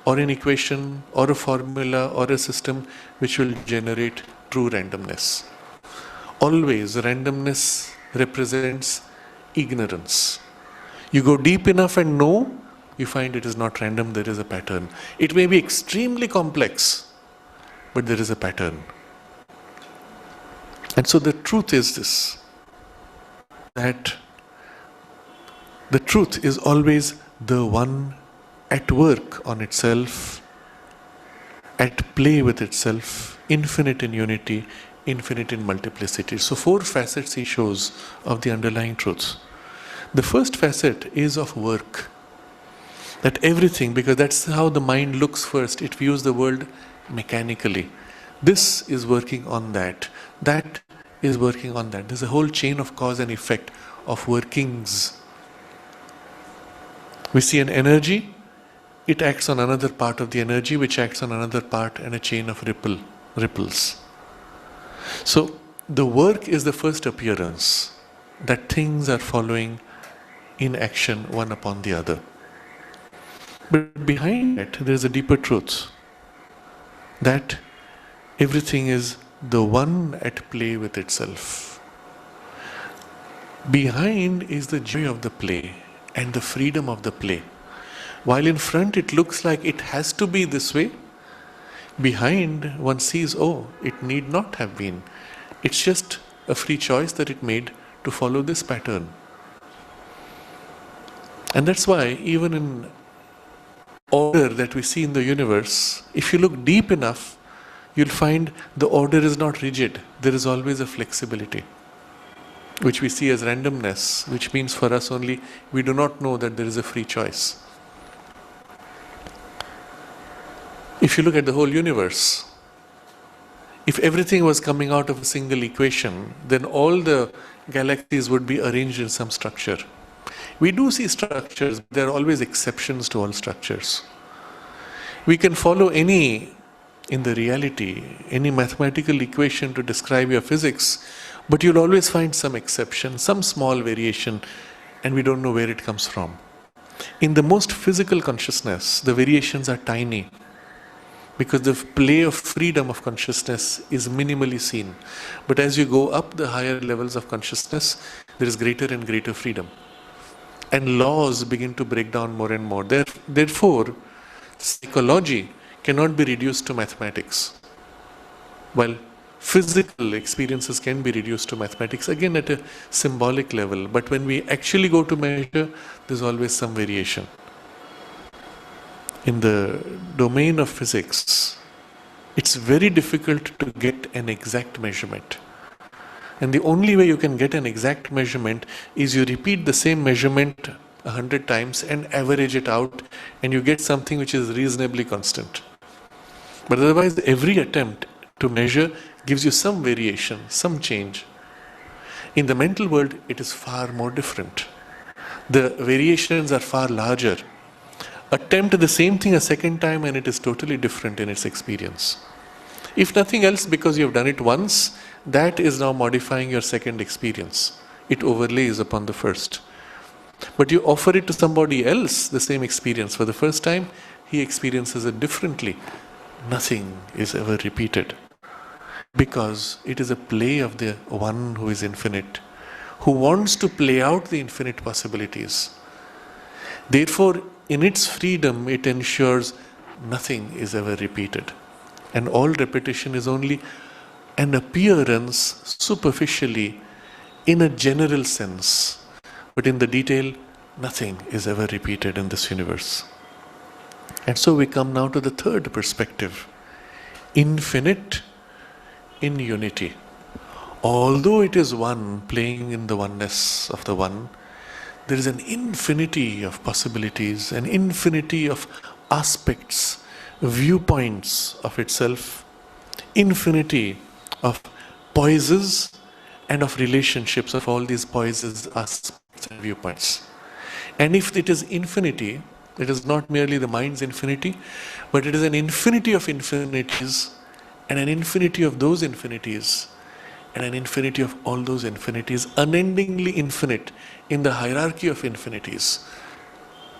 or an equation or a formula or a system which will generate true randomness. Always randomness represents ignorance. You go deep enough and know, you find it is not random, there is a pattern. It may be extremely complex, but there is a pattern. And so the truth is this, that the truth is always the one at work on itself, at play with itself, infinite in unity, infinite in multiplicity. So 4 facets he shows of the underlying truth. The first facet is of work. That everything, because that's how the mind looks first, it views the world mechanically. This is working on that. That is working on that. There's a whole chain of cause and effect of workings. We see an energy, it acts on another part of the energy, which acts on another part, and a chain of ripples. So the work is the first appearance, that things are following in action one upon the other. But behind that, there is a deeper truth, that everything is the one at play with itself. Behind is the joy of the play and the freedom of the play. While in front it looks like it has to be this way, behind one sees, oh, it need not have been. It's just a free choice that it made to follow this pattern. And that's why even in order that we see in the universe, if you look deep enough, you'll find the order is not rigid. There is always a flexibility, which we see as randomness, which means for us only we do not know that there is a free choice. If you look at the whole universe, if everything was coming out of a single equation, then all the galaxies would be arranged in some structure. We do see structures, but there are always exceptions to all structures. We can follow any mathematical equation to describe your physics, but you'll always find some exception, some small variation, and we don't know where it comes from. In the most physical consciousness, the variations are tiny, because the play of freedom of consciousness is minimally seen. But as you go up the higher levels of consciousness, there is greater and greater freedom. And laws begin to break down more and more. Therefore, psychology cannot be reduced to mathematics, while physical experiences can be reduced to mathematics, again at a symbolic level. But when we actually go to measure, there's always some variation. In the domain of physics, it's very difficult to get an exact measurement. And the only way you can get an exact measurement is you repeat the same measurement 100 times and average it out, and you get something which is reasonably constant. But otherwise, every attempt to measure gives you some variation, some change. In the mental world, it is far more different. The variations are far larger. Attempt the same thing a second time and it is totally different in its experience. If nothing else, because you have done it once, that is now modifying your second experience. It overlays upon the first. But you offer it to somebody else, the same experience for the first time, he experiences it differently. Nothing is ever repeated, because it is a play of the one who is infinite, who wants to play out the infinite possibilities. Therefore, in its freedom, it ensures nothing is ever repeated. And all repetition is only an appearance superficially in a general sense. But in the detail, nothing is ever repeated in this universe. And so we come now to the third perspective. infinite in unity. Although it is one playing in the oneness of the one, there is an infinity of possibilities, an infinity of aspects, viewpoints of itself, infinity of poises and of relationships of all these poises, aspects and viewpoints. And if it is infinity, it is not merely the mind's infinity, but it is an infinity of infinities, and an infinity of those infinities, and an infinity of all those infinities, unendingly infinite in the hierarchy of infinities.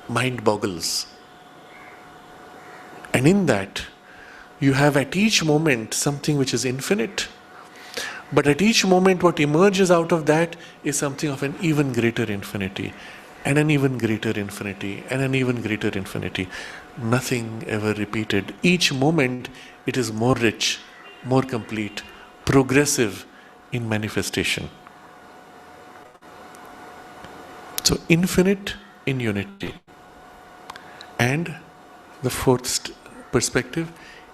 Mind boggles. And in that, you have at each moment something which is infinite, but at each moment what emerges out of that is something of an even greater infinity, and an even greater infinity, and an even greater infinity. Nothing ever repeated. Each moment it is more rich, more complete, progressive in manifestation. So infinite in unity. And the fourth perspective,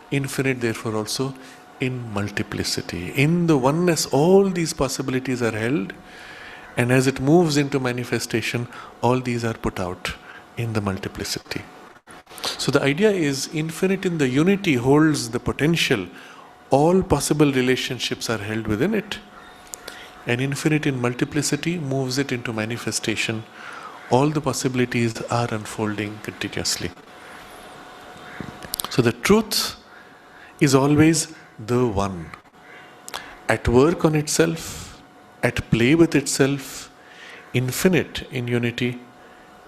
infinite therefore also in multiplicity. In the oneness, all these possibilities are held, and as it moves into manifestation, all these are put out in the multiplicity. So the idea is, infinite in the unity holds the potential. All possible relationships are held within it. And infinite in multiplicity moves it into manifestation. All the possibilities are unfolding continuously. So the truth is always the one, at work on itself, at play with itself, infinite in unity,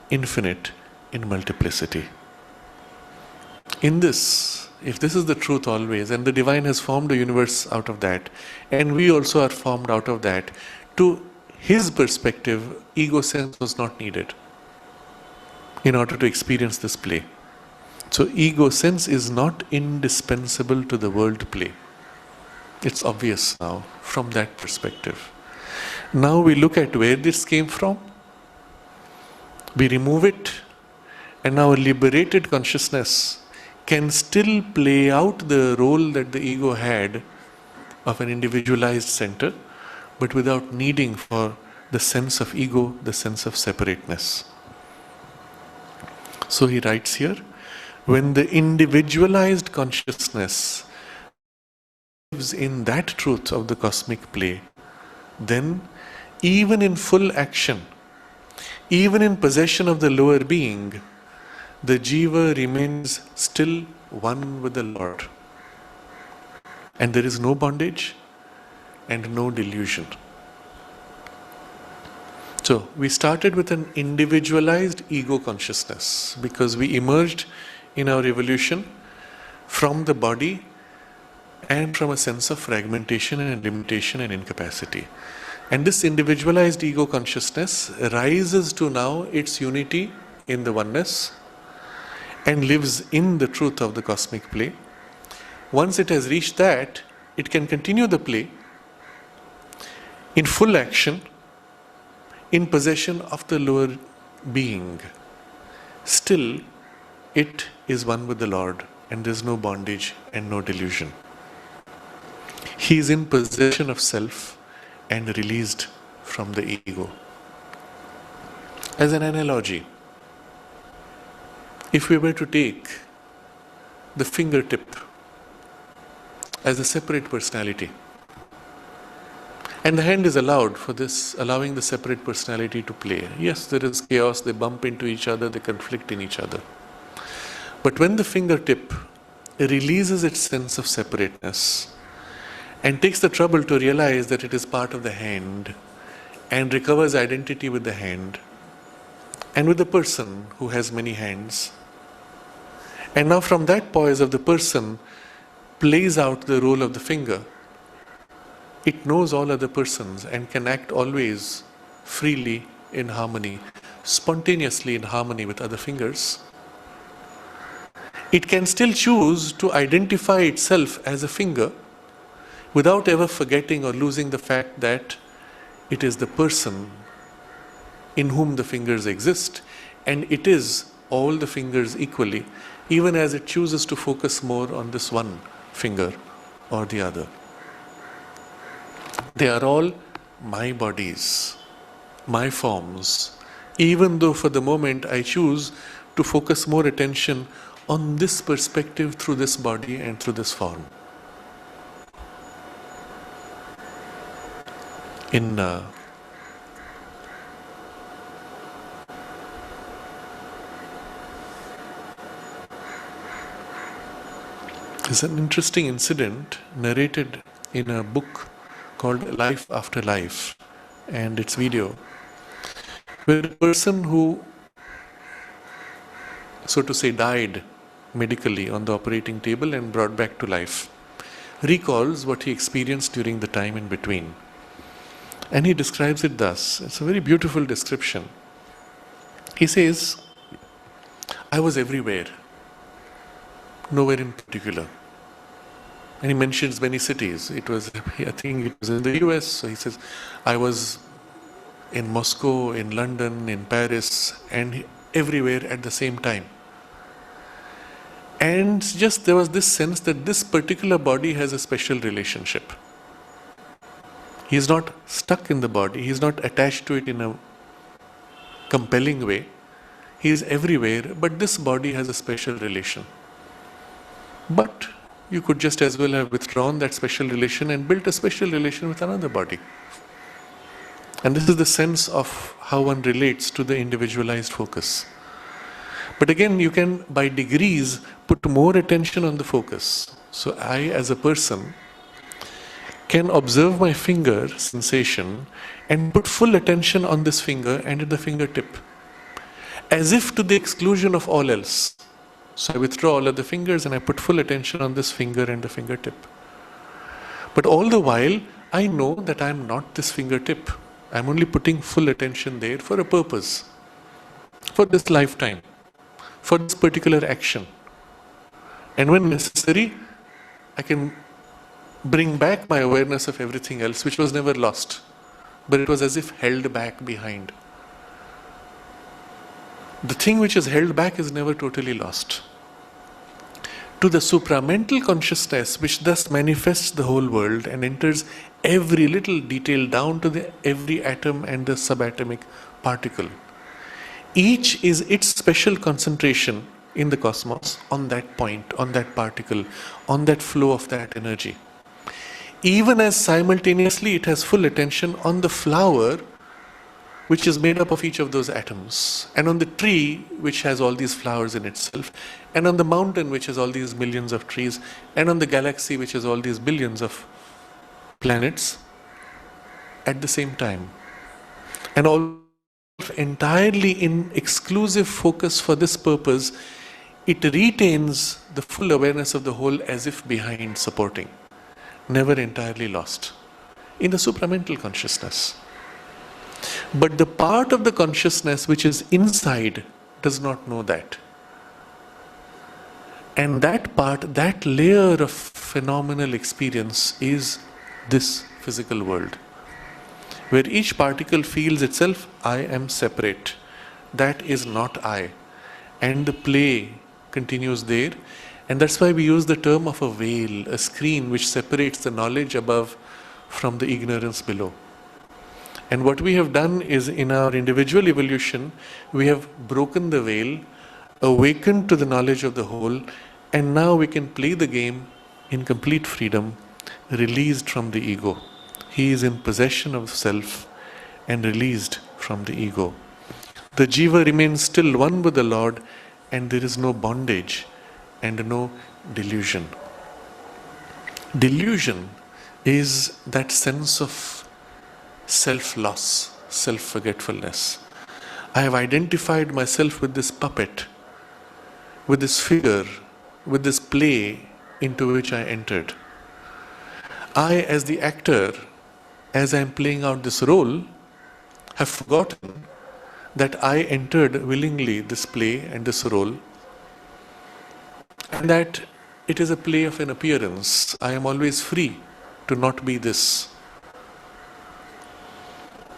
infinite in multiplicity. In this, if this is the truth always, and the divine has formed a universe out of that, and we also are formed out of that, to his perspective, ego sense was not needed in order to experience this play. So ego sense is not indispensable to the world play. It's obvious now from that perspective. Now we look at where this came from, we remove it, and now a liberated consciousness can still play out the role that the ego had of an individualized center, but without needing for the sense of ego, the sense of separateness. So he writes here, when the individualized consciousness lives in that truth of the cosmic play, then even in full action, even in possession of the lower being, the jiva remains still one with the Lord. And there is no bondage and no delusion. So we started with an individualized ego consciousness because we emerged in our evolution from the body and from a sense of fragmentation and limitation and incapacity. And this individualized ego consciousness rises to now its unity in the oneness and lives in the truth of the cosmic play. Once it has reached that, it can continue the play in full action, in possession of the lower being. Still, it is one with the Lord, and there is no bondage and no delusion. He is in possession of self and released from the ego. As an analogy, if we were to take the fingertip as a separate personality, and the hand is allowed for this, allowing the separate personality to play. Yes, there is chaos, they bump into each other, they conflict in each other. But when the fingertip releases its sense of separateness and takes the trouble to realize that it is part of the hand and recovers identity with the hand and with the person who has many hands, and now from that poise of the person plays out the role of the finger, it knows all other persons and can act always freely in harmony, spontaneously in harmony with other fingers. It can still choose to identify itself as a finger without ever forgetting or losing the fact that it is the person in whom the fingers exist, and it is all the fingers equally, even as it chooses to focus more on this one finger or the other. They are all my bodies, my forms, even though for the moment I choose to focus more attention on this perspective through this body and through this form. There's an interesting incident narrated in a book called Life After Life and its video, where a person who, so to say, died medically on the operating table and brought back to life, recalls what he experienced during the time in between. And he describes it thus. It's a very beautiful description. He says, I was everywhere, nowhere in particular. And he mentions many cities. I think it was in the US. So he says, I was in Moscow, in London, in Paris, and everywhere at the same time. And just there was this sense that this particular body has a special relationship. He is not stuck in the body. He is not attached to it in a compelling way. He is everywhere, but this body has a special relation. But you could just as well have withdrawn that special relation and built a special relation with another body. And this is the sense of how one relates to the individualized focus. But again, you can, by degrees, put more attention on the focus. So I, as a person, can observe my finger sensation and put full attention on this finger and at the fingertip, as if to the exclusion of all else. So I withdraw all of the fingers and I put full attention on this finger and the fingertip. But all the while, I know that I am not this fingertip. I am only putting full attention there for a purpose, for this lifetime, for this particular action. And when necessary, I can bring back my awareness of everything else, which was never lost, but it was as if held back behind. The thing which is held back is never totally lost. To the supramental consciousness, which thus manifests the whole world and enters every little detail down to every atom and the subatomic particle, each is its special concentration in the cosmos on that point, on that particle, on that flow of that energy. Even as simultaneously it has full attention on the flower which is made up of each of those atoms, and on the tree which has all these flowers in itself, and on the mountain which has all these millions of trees, and on the galaxy which has all these billions of planets at the same time. And all entirely in exclusive focus for this purpose, it retains the full awareness of the whole as if behind, supporting, never entirely lost in the supramental consciousness. But the part of the consciousness which is inside does not know that. And that part, that layer of phenomenal experience is this physical world, where each particle feels itself, I am separate. That is not I. And the play continues there. And that's why we use the term of a veil, a screen which separates the knowledge above from the ignorance below. And what we have done is, in our individual evolution, we have broken the veil, awakened to the knowledge of the whole, and now we can play the game in complete freedom, released from the ego. He is in possession of self and released from the ego. The jiva remains still one with the Lord, and there is no bondage and no delusion. Delusion is that sense of self-loss, self-forgetfulness. I have identified myself with this puppet, with this figure, with this play into which I entered. I, as the actor, as I am playing out this role, have forgotten that I entered willingly this play and this role, and that it is a play of an appearance. I am always free to not be this.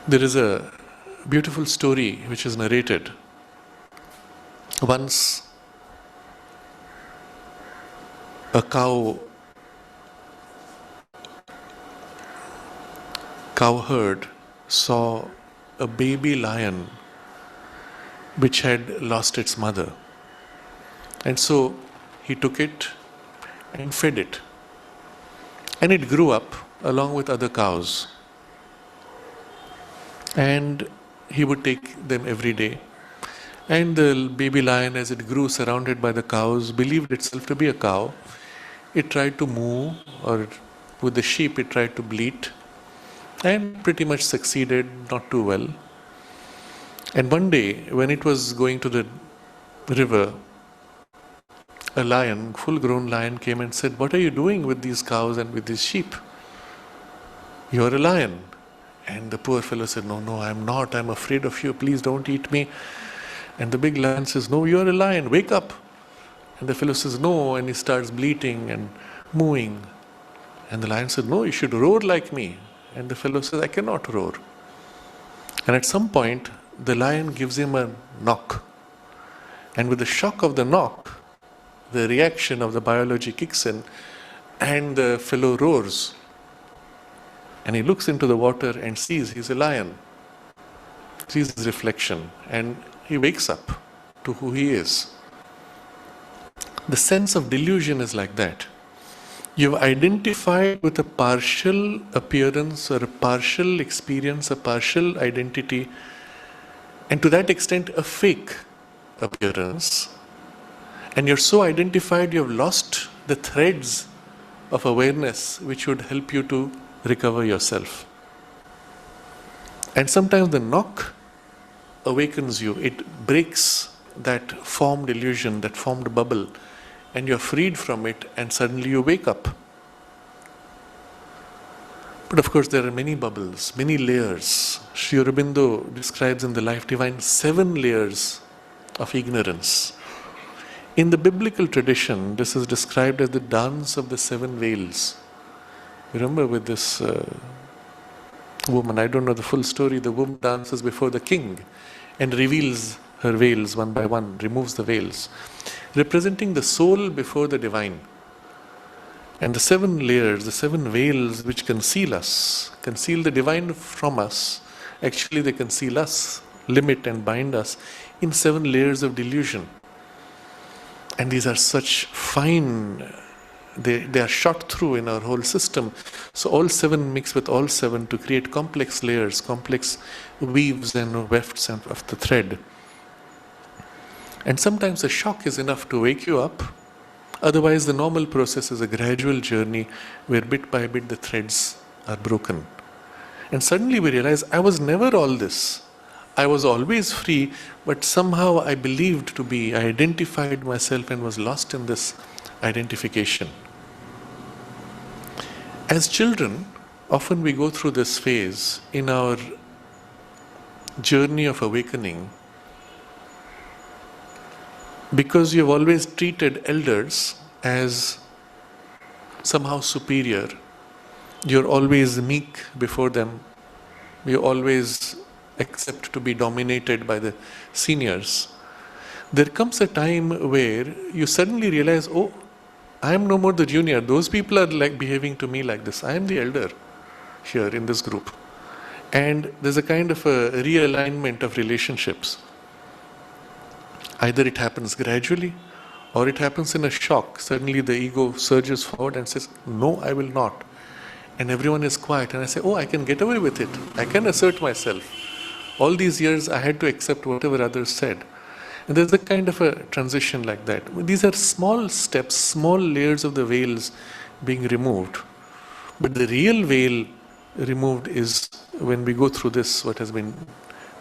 There is a beautiful story which is narrated. Once a cow cowherd saw a baby lion which had lost its mother. And so he took it and fed it. And it grew up along with other cows. And he would take them every day. And the baby lion, as it grew surrounded by the cows, believed itself to be a cow. It tried to moo, or with the sheep it tried to bleat, and pretty much succeeded, not too well. And one day, when it was going to the river, a lion, full-grown lion, came and said, "What are you doing with these cows and with these sheep? You're a lion." And the poor fellow said, "No, I'm not. I'm afraid of you. Please don't eat me." And the big lion says, "No, you're a lion. Wake up." And the fellow says, "No," and he starts bleating and mooing. And the lion said, "No, you should roar like me." And the fellow says, "I cannot roar." And at some point, the lion gives him a knock. And with the shock of the knock, the reaction of the biology kicks in, and the fellow roars. And he looks into the water and sees he's a lion. Sees his reflection, and he wakes up to who he is. The sense of delusion is like that. You've identified with a partial appearance or a partial experience, a partial identity, and to that extent a fake appearance. And you're so identified you have lost the threads of awareness which would help you to recover yourself. And sometimes the knock awakens you. It breaks that formed illusion, that formed bubble, and you're freed from it, and suddenly you wake up. But of course there are many bubbles, many layers. Sri Aurobindo describes in the Life Divine 7 layers of ignorance. In the biblical tradition, this is described as the dance of the 7 veils. Remember with this woman, I don't know the full story, the woman dances before the king and reveals her veils one by one, removes the veils, representing the soul before the divine. And the 7 layers, the 7 veils which conceal us, conceal the divine from us, actually they conceal us, limit and bind us in 7 layers of delusion. And these are such fine, they are shot through in our whole system. So all 7 mix with all 7 to create complex layers, complex weaves and wefts of the thread. And sometimes a shock is enough to wake you up. Otherwise, the normal process is a gradual journey where bit by bit the threads are broken. And suddenly we realize, I was never all this. I was always free, but somehow I believed to be, I identified myself and was lost in this identification. As children, often we go through this phase in our journey of awakening because you've always treated elders as somehow superior. You're always meek before them. You always accept to be dominated by the seniors. There comes a time where you suddenly realize, oh, I am no more the junior. Those people are like behaving to me like this. I am the elder here in this group. And there's a kind of a realignment of relationships. Either it happens gradually or it happens in a shock. Suddenly the ego surges forward and says, no, I will not. And everyone is quiet. And I say, oh, I can get away with it. I can assert myself. All these years I had to accept whatever others said. And there's a kind of a transition like that. These are small steps, small layers of the veils being removed. But the real veil removed is when we go through this, what has been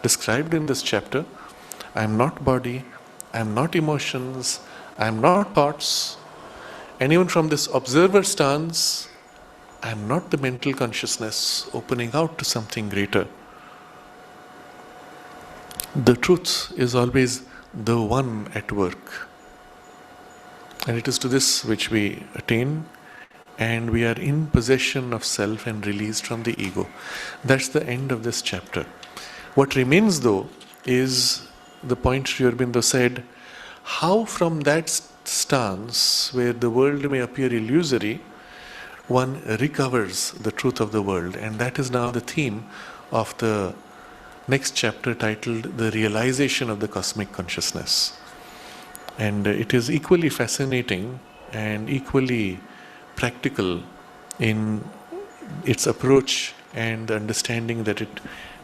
described in this chapter. I am not body, I am not emotions, I am not thoughts. And even from this observer stance, I am not the mental consciousness opening out to something greater. The truth is always the one at work. And it is to this which we attain, and we are in possession of self and released from the ego. That's the end of this chapter. What remains though is the point Sri Aurobindo said, how from that stance where the world may appear illusory one recovers the truth of the world. And that is now the theme of the next chapter, titled The Realization of the Cosmic Consciousness. And it is equally fascinating and equally practical in its approach and the understanding that it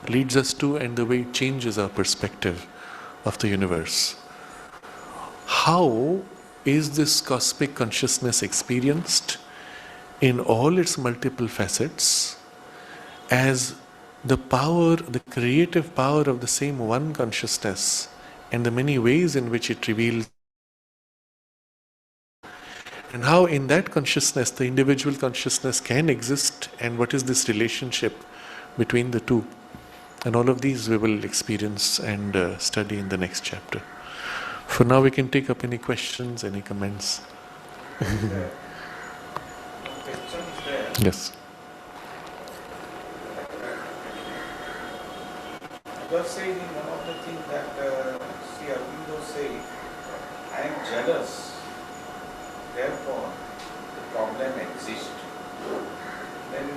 leads us to, and the way it changes our perspective of the universe. How is this cosmic consciousness experienced in all its multiple facets as the power, the creative power of the same one consciousness, and the many ways in which it reveals, and how in that consciousness the individual consciousness can exist, and what is this relationship between the two. And all of these we will experience and study in the next chapter. For now, we can take up any questions, any comments. Yes. You are saying in one of the things that Sri Aurobindo said, I am jealous, therefore the problem exists. Then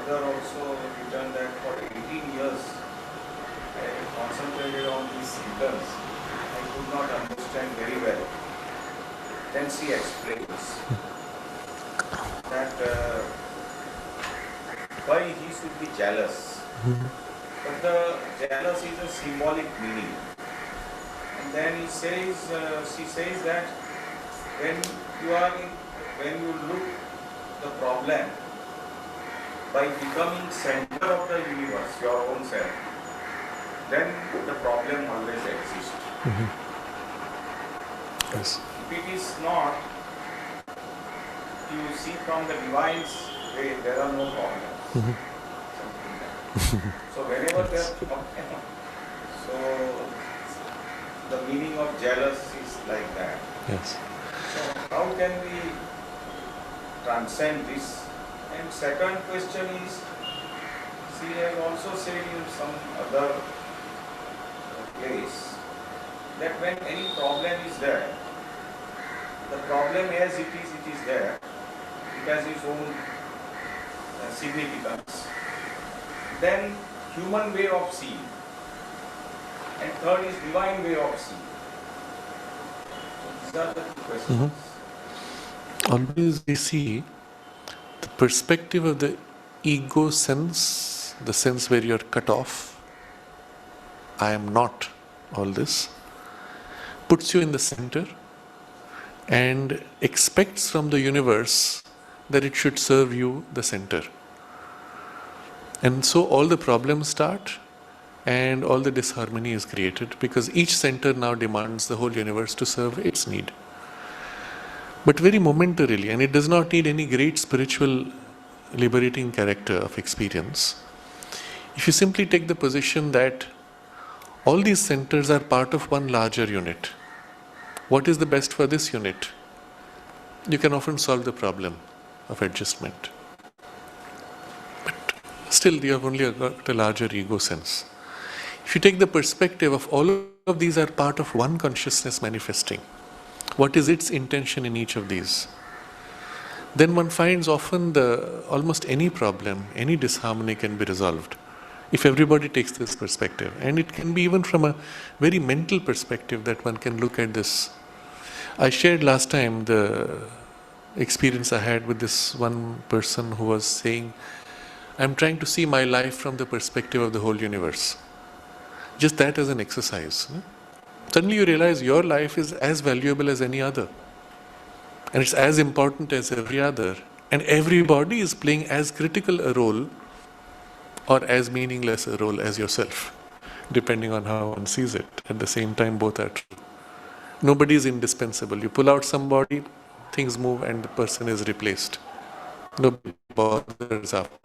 other also written that for 18 years I concentrated on these symptoms. I could not understand very well. Then she explains that why he should be jealous. But the jealous is a symbolic meaning. And then he says, she says that when you look the problem by becoming center of the universe, your own self, then the problem always exists. Yes. If it is not, you see from the divine's way, there are no problems. So whenever there are problems, so the meaning of jealous is like that. Yes. So how can we transcend this? And second question is, she has also said in some other place that when any problem is there, the problem as it is there. It has its own significance. Then human way of seeing. And third is divine way of seeing. So these are the two questions. Always we see the perspective of the ego sense, the sense where you are cut off. I am not all this. Puts you in the center and expects from the universe that it should serve you, the center. And so all the problems start and all the disharmony is created, because each center now demands the whole universe to serve its need. But very momentarily, and it does not need any great spiritual liberating character of experience. If you simply take the position that all these centers are part of one larger unit, what is the best for this unit? You can often solve the problem of adjustment. But still, you have only got a larger ego sense. If you take the perspective of all of these are part of one consciousness manifesting, what is its intention in each of these? Then one finds often almost any problem, any disharmony can be resolved if everybody takes this perspective. And it can be even from a very mental perspective that one can look at this. I shared last time the experience I had with this one person who was saying, I'm trying to see my life from the perspective of the whole universe. Just that as an exercise. Suddenly you realize your life is as valuable as any other. And it's as important as every other. And everybody is playing as critical a role or as meaningless a role as yourself, depending on how one sees it. At the same time, both are true. Nobody is indispensable. You pull out somebody, things move and the person is replaced. Nobody bothers after.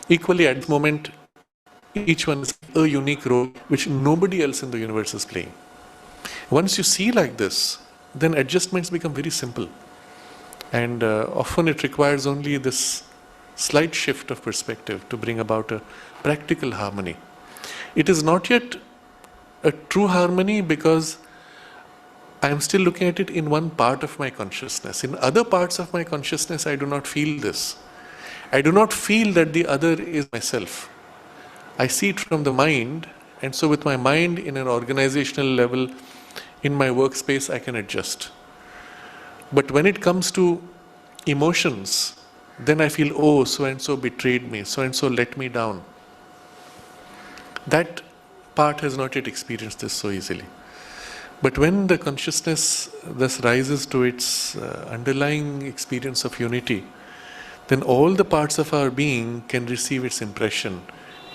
Equally, at this moment, each one is a unique role which nobody else in the universe is playing. Once you see like this, then adjustments become very simple. And often it requires only this slight shift of perspective to bring about a practical harmony. It is not yet a true harmony because I am still looking at it in one part of my consciousness. In other parts of my consciousness, I do not feel this. I do not feel that the other is myself. I see it from the mind, and so with my mind in an organizational level, in my workspace, I can adjust. But when it comes to emotions, then I feel, oh, so and so betrayed me, so and so let me down. That part has not yet experienced this so easily. But when the consciousness thus rises to its underlying experience of unity, then all the parts of our being can receive its impression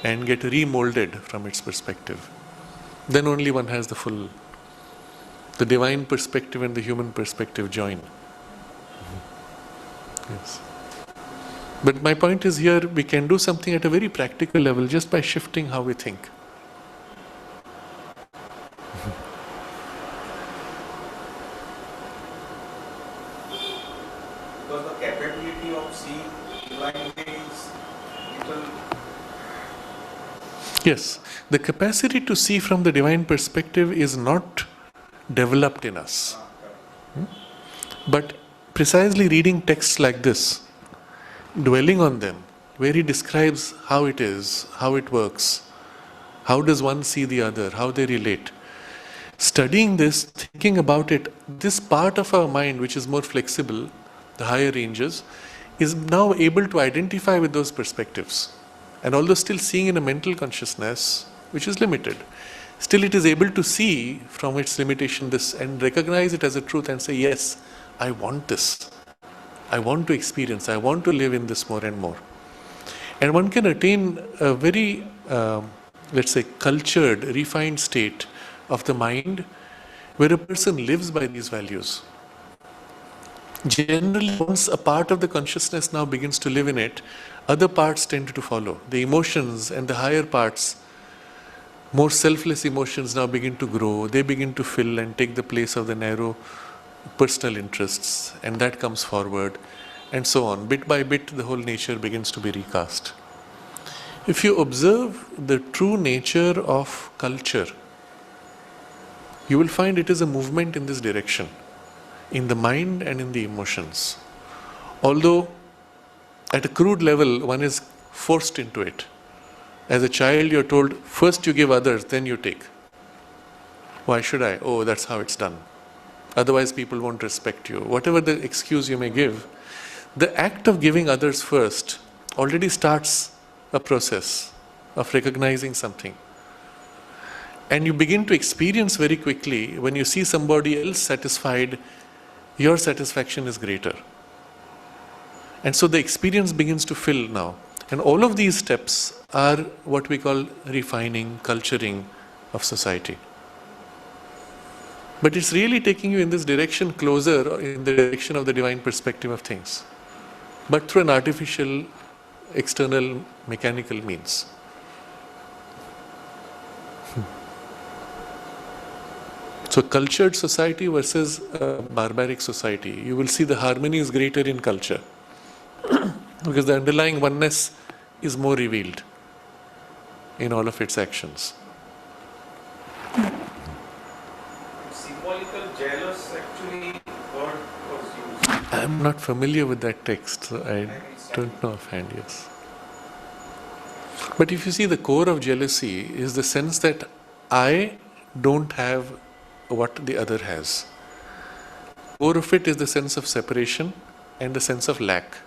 and get remolded from its perspective. Then only one has the divine perspective and the human perspective join. Yes. But my point is here, we can do something at a very practical level just by shifting how we think. Because the capability of seeing blindly is little. Yes, the capacity to see from the divine perspective is not developed in us. But precisely reading texts like this, dwelling on them, where he describes how it is, how it works, how does one see the other, how they relate. Studying this, thinking about it, this part of our mind which is more flexible, the higher ranges, is now able to identify with those perspectives. And although still seeing in a mental consciousness, which is limited, still it is able to see from its limitation this and recognize it as a truth and say, yes, I want this. I want to experience, I want to live in this more and more. And one can attain a very, let's say, cultured, refined state of the mind where a person lives by these values. Generally, once a part of the consciousness now begins to live in it, other parts tend to follow. The emotions and the higher parts, more selfless emotions now begin to grow. They begin to fill and take the place of the narrow personal interests, and that comes forward, and so on. Bit by bit, the whole nature begins to be recast. If you observe the true nature of culture, you will find it is a movement in this direction, in the mind and in the emotions. Although, at a crude level, one is forced into it. As a child, you're told, first you give others, then you take. Why should I? Oh, that's how it's done. Otherwise, people won't respect you. Whatever the excuse you may give, the act of giving others first already starts a process of recognizing something. And you begin to experience very quickly, when you see somebody else satisfied, your satisfaction is greater. And so the experience begins to fill now. And all of these steps are what we call refining, culturing of society. But it's really taking you in this direction closer, in the direction of the divine perspective of things. But through an artificial, external, mechanical means. So cultured society versus barbaric society. You will see the harmony is greater in culture. Because the underlying oneness is more revealed in all of its actions. Symbolical jealous actually word was used. I am not familiar with that text, so I don't know offhand, yes. But if you see, the core of jealousy is the sense that I don't have what the other has. Core of it is the sense of separation and the sense of lack.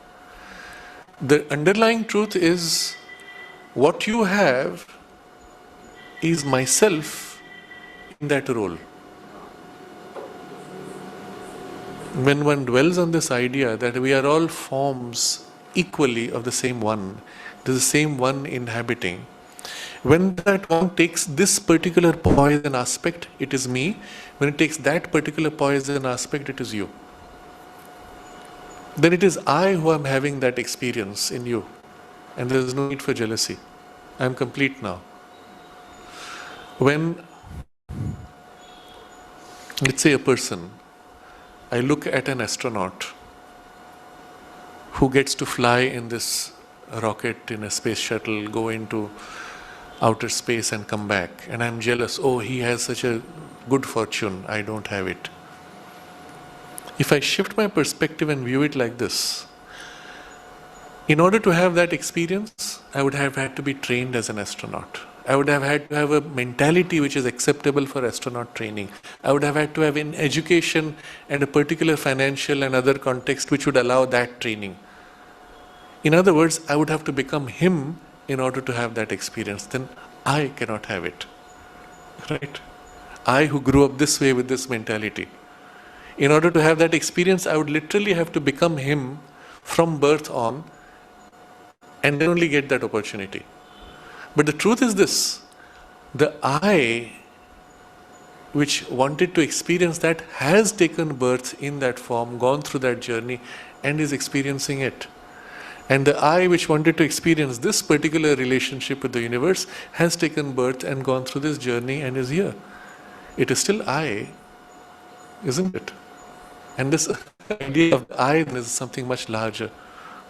The underlying truth is, what you have is myself in that role. When one dwells on this idea that we are all forms equally of the same one, it is the same one inhabiting. When that one takes this particular poise and aspect, it is me. When it takes that particular poise and aspect, it is you. Then it is I who am having that experience in you. And there is no need for jealousy. I am complete now. When, let's say, a person, I look at an astronaut who gets to fly in this rocket, in a space shuttle, go into outer space and come back, and I'm jealous. Oh, he has such a good fortune, I don't have it. If I shift my perspective and view it like this, in order to have that experience, I would have had to be trained as an astronaut. I would have had to have a mentality which is acceptable for astronaut training. I would have had to have an education and a particular financial and other context which would allow that training. In other words, I would have to become him in order to have that experience. Then I cannot have it. Right? I who grew up this way with this mentality. In order to have that experience, I would literally have to become him from birth on, and then only get that opportunity. But the truth is this, the I which wanted to experience that has taken birth in that form, gone through that journey, and is experiencing it. And the I which wanted to experience this particular relationship with the universe has taken birth and gone through this journey and is here. It is still I, isn't it? And this idea of the I is something much larger,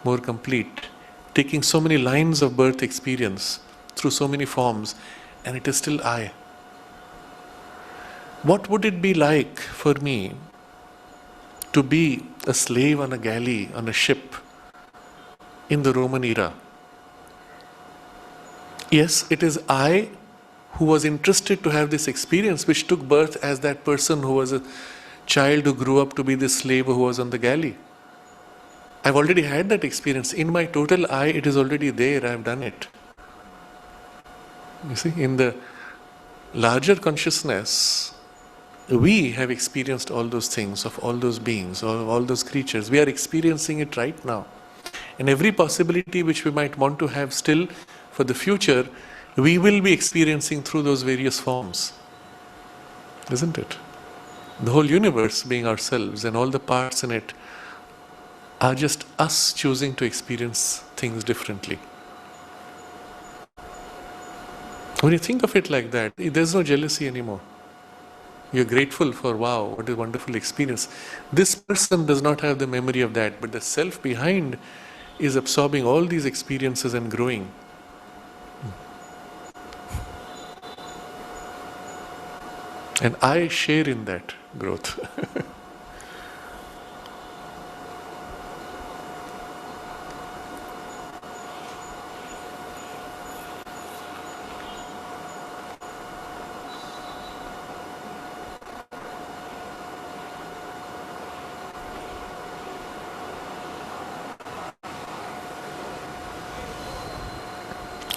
more complete, taking so many lines of birth experience through so many forms, and it is still I. What would it be like for me to be a slave on a galley, on a ship, in the Roman era? Yes, it is I who was interested to have this experience, which took birth as that person who was a child who grew up to be the slave who was on the galley. I've already had that experience. In my total I, it is already there, I've done it. You see, in the larger consciousness, we have experienced all those things, of all those beings, of all those creatures. We are experiencing it right now. And every possibility which we might want to have still for the future, we will be experiencing through those various forms. Isn't it? The whole universe being ourselves and all the parts in it are just us choosing to experience things differently. When you think of it like that, there's no jealousy anymore. You're grateful for, wow, what a wonderful experience. This person does not have the memory of that, but the self behind is absorbing all these experiences and growing. And I share in that growth.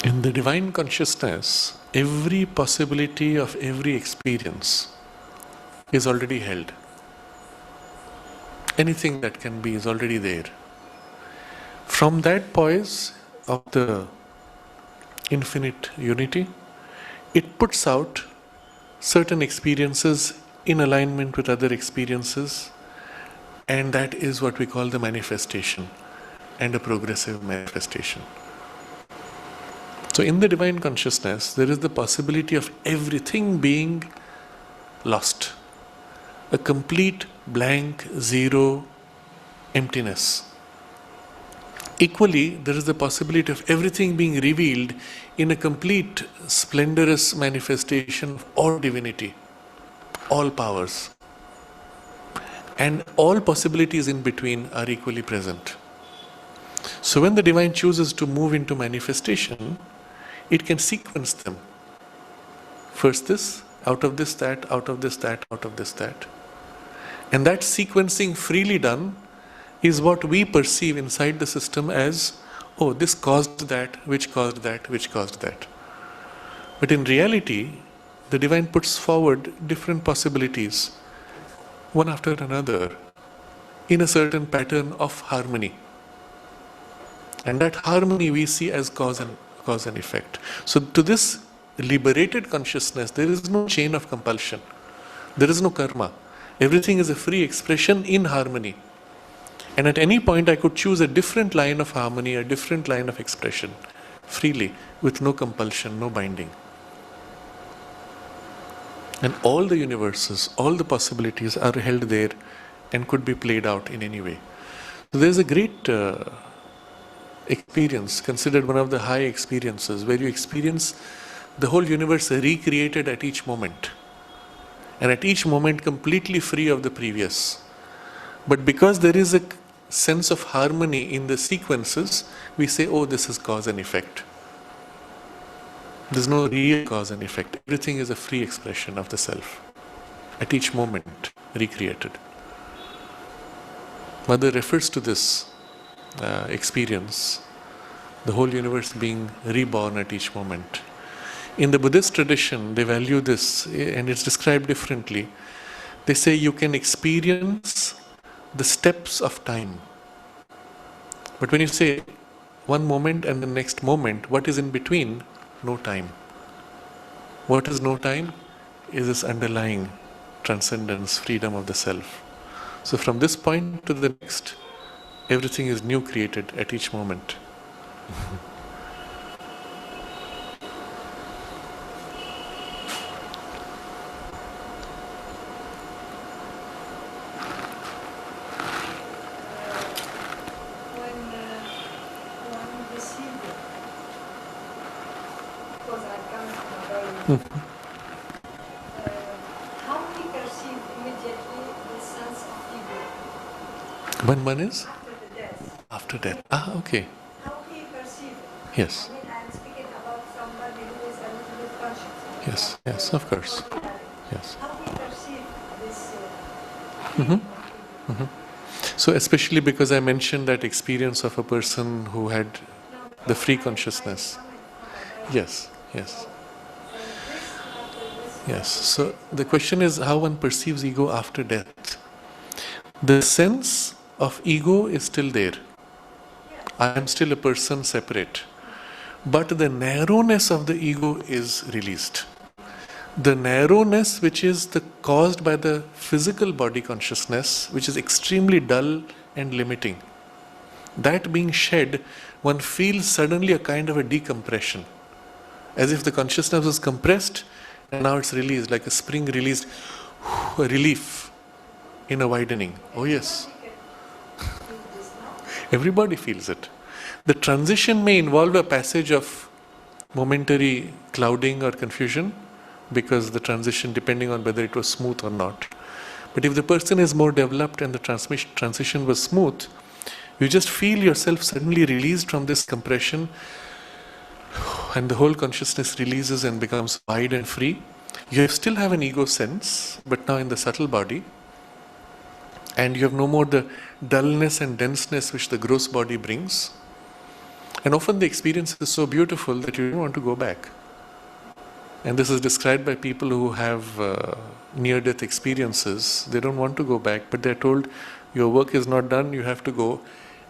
In the divine consciousness, every possibility of every experience is already held. Anything that can be is already there. From that poise of the infinite unity, it puts out certain experiences in alignment with other experiences, and that is what we call the manifestation, and a progressive manifestation. So in the divine consciousness, there is the possibility of everything being lost. A complete blank, zero, emptiness. Equally, there is the possibility of everything being revealed in a complete, splendorous manifestation of all divinity, all powers. And all possibilities in between are equally present. So when the divine chooses to move into manifestation, it can sequence them. First this, out of this that, out of this that, out of this that. And that sequencing freely done is what we perceive inside the system as, oh, this caused that, which caused that, which caused that. But in reality, the divine puts forward different possibilities, one after another, in a certain pattern of harmony. And that harmony we see as cause and effect. So to this liberated consciousness, there is no chain of compulsion. There is no karma. Everything is a free expression in harmony. And at any point I could choose a different line of harmony, a different line of expression, freely, with no compulsion, no binding. And all the universes, all the possibilities are held there and could be played out in any way. So there's a great experience, considered one of the high experiences, where you experience the whole universe recreated at each moment, and at each moment completely free of the previous. But because there is a sense of harmony in the sequences, we say, oh, this is cause and effect. There's no real cause and effect. Everything is a free expression of the self, at each moment, recreated. Mother refers to this experience, the whole universe being reborn at each moment. In the Buddhist tradition, they value this, and it's described differently. They say you can experience the steps of time. But when you say one moment and the next moment, what is in between? No time. What is no time? Is this underlying transcendence, freedom of the self. So from this point to the next, everything is new created at each moment. How we perceive immediately the sense of ego? When one is? After the death. After death. Ah, okay. How we perceive it? Yes. I mean, I'm speaking about somebody who is a little bit conscious. Yes, yes, of course. Yes. How we perceive this Mm-hmm. Mm-hmm. So especially because I mentioned that experience of a person who had the free consciousness. Yes, yes. Yes. So the question is how one perceives ego after death. The sense of ego is still there. I am still a person separate. But the narrowness of the ego is released. The narrowness which is caused by the physical body consciousness, which is extremely dull and limiting, that being shed, one feels suddenly a kind of a decompression. As if the consciousness was compressed and now it's released, like a spring released, a relief in a widening. Oh yes. Everybody feels it. The transition may involve a passage of momentary clouding or confusion, because the transition, depending on whether it was smooth or not. But if the person is more developed and the transition was smooth, you just feel yourself suddenly released from this compression, and the whole consciousness releases and becomes wide and free. You still have an ego sense, but now in the subtle body, and you have no more the dullness and denseness which the gross body brings. And often the experience is so beautiful that you don't want to go back. And this is described by people who have near-death experiences. They don't want to go back, but they're told, your work is not done, you have to go.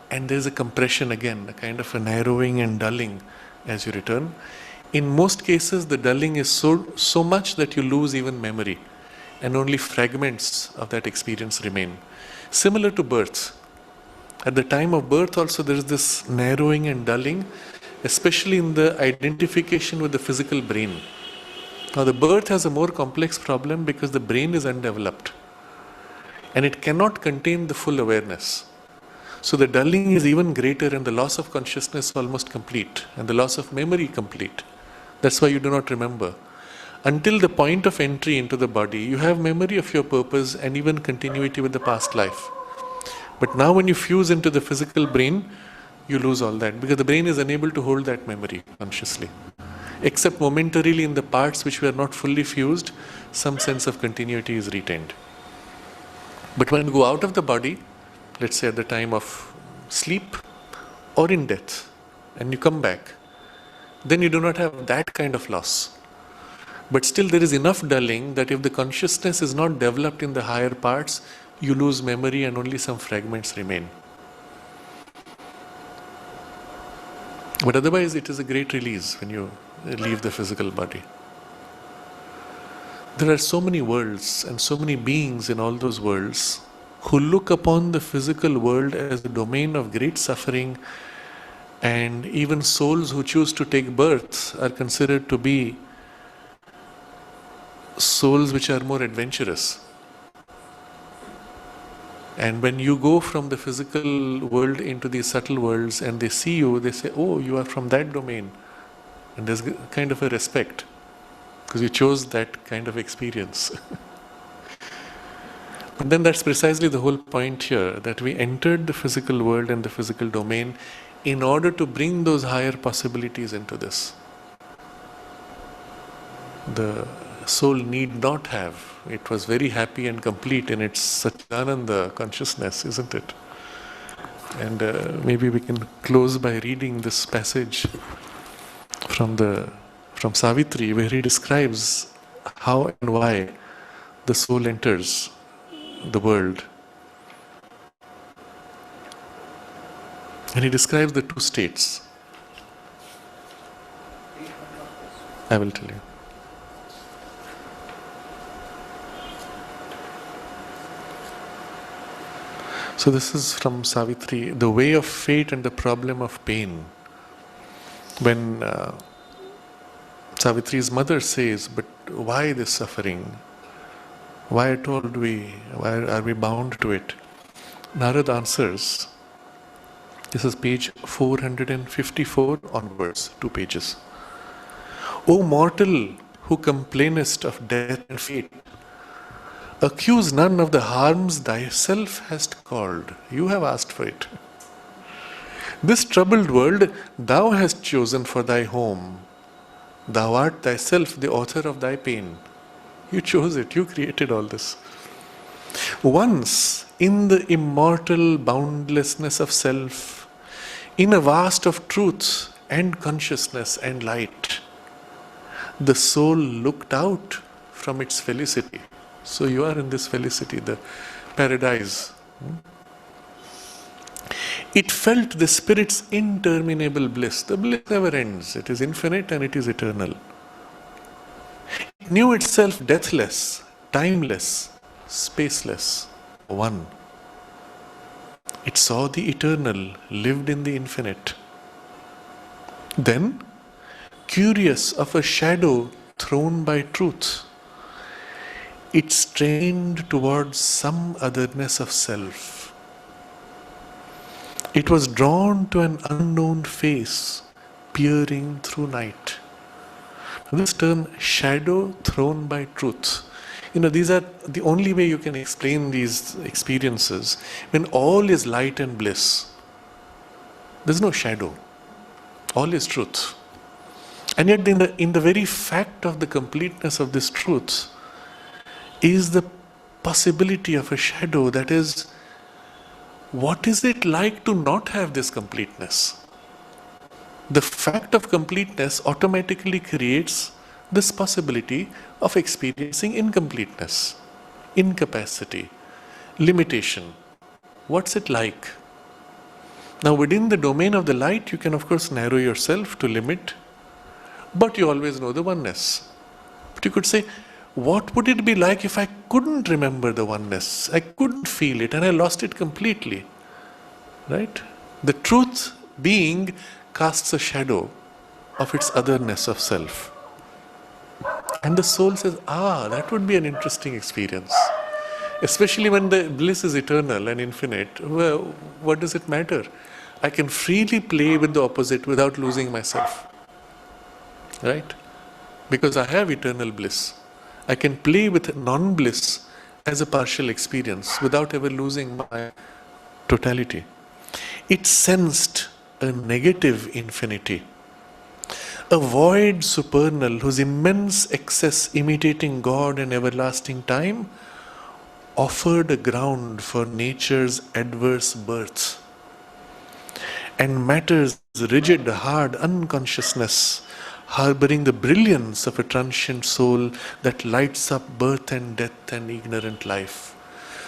And there's a compression again, a kind of a narrowing and dulling as you return. In most cases, the dulling is so much that you lose even memory, and only fragments of that experience remain. Similar to birth. At the time of birth also there is this narrowing and dulling, especially in the identification with the physical brain. Now the birth has a more complex problem because the brain is undeveloped and it cannot contain the full awareness. So the dulling is even greater and the loss of consciousness almost complete and the loss of memory complete. That's why you do not remember. Until the point of entry into the body, you have memory of your purpose and even continuity with the past life. But now when you fuse into the physical brain, you lose all that because the brain is unable to hold that memory consciously. Except momentarily in the parts which were not fully fused, some sense of continuity is retained. But when you go out of the body, let's say at the time of sleep or in death, and you come back, then you do not have that kind of loss. But still there is enough dulling that if the consciousness is not developed in the higher parts, you lose memory and only some fragments remain. But otherwise it is a great release when you leave the physical body. There are so many worlds and so many beings in all those worlds who look upon the physical world as a domain of great suffering, and even souls who choose to take birth are considered to be souls which are more adventurous. And when you go from the physical world into these subtle worlds and they see you, they say, oh, you are from that domain. And there's kind of a respect because you chose that kind of experience. And then that's precisely the whole point here, that we entered the physical world and the physical domain in order to bring those higher possibilities into this. The soul need not have. It was very happy and complete in its Satchidananda consciousness, isn't it? And maybe we can close by reading this passage from Savitri, where he describes how and why the soul enters the world. And he describes the two states. I will tell you. So this is from Savitri, the way of fate and the problem of pain. When Savitri's mother says, but why this suffering? Why why are we bound to it? Narad answers, this is page 454 onwards, 2 pages. O mortal who complainest of death and fate, accuse none of the harms thyself hast called. You have asked for it. This troubled world thou hast chosen for thy home. Thou art thyself the author of thy pain. You chose it, you created all this. Once, in the immortal boundlessness of self, in a vast of truth and consciousness and light, the soul looked out from its felicity. So you are in this felicity, the paradise. It felt the Spirit's interminable bliss. The bliss never ends. It is infinite and it is eternal. It knew itself deathless, timeless, spaceless, one. It saw the eternal, lived in the infinite. Then, curious of a shadow thrown by truth, it strained towards some otherness of self. It was drawn to an unknown face peering through night. This term, shadow thrown by truth. These are the only way you can explain these experiences. When all is light and bliss, there's no shadow. All is truth. And yet in the very fact of the completeness of this truth is the possibility of a shadow. That is, what is it like to not have this completeness? The fact of completeness automatically creates this possibility of experiencing incompleteness, incapacity, limitation. What's it like? Now, within the domain of the light, you can of course narrow yourself to limit, but you always know the oneness. But you could say, what would it be like if I couldn't remember the oneness? I couldn't feel it and I lost it completely. Right? The truth being casts a shadow of its otherness of self. And the soul says, that would be an interesting experience. Especially when the bliss is eternal and infinite. Well, what does it matter? I can freely play with the opposite without losing myself. Right? Because I have eternal bliss. I can play with non-bliss as a partial experience without ever losing my totality. It sensed a negative infinity, a void supernal whose immense excess imitating God and everlasting time offered a ground for nature's adverse birth. And matter's rigid, hard unconsciousness, harboring the brilliance of a transient soul that lights up birth and death and ignorant life.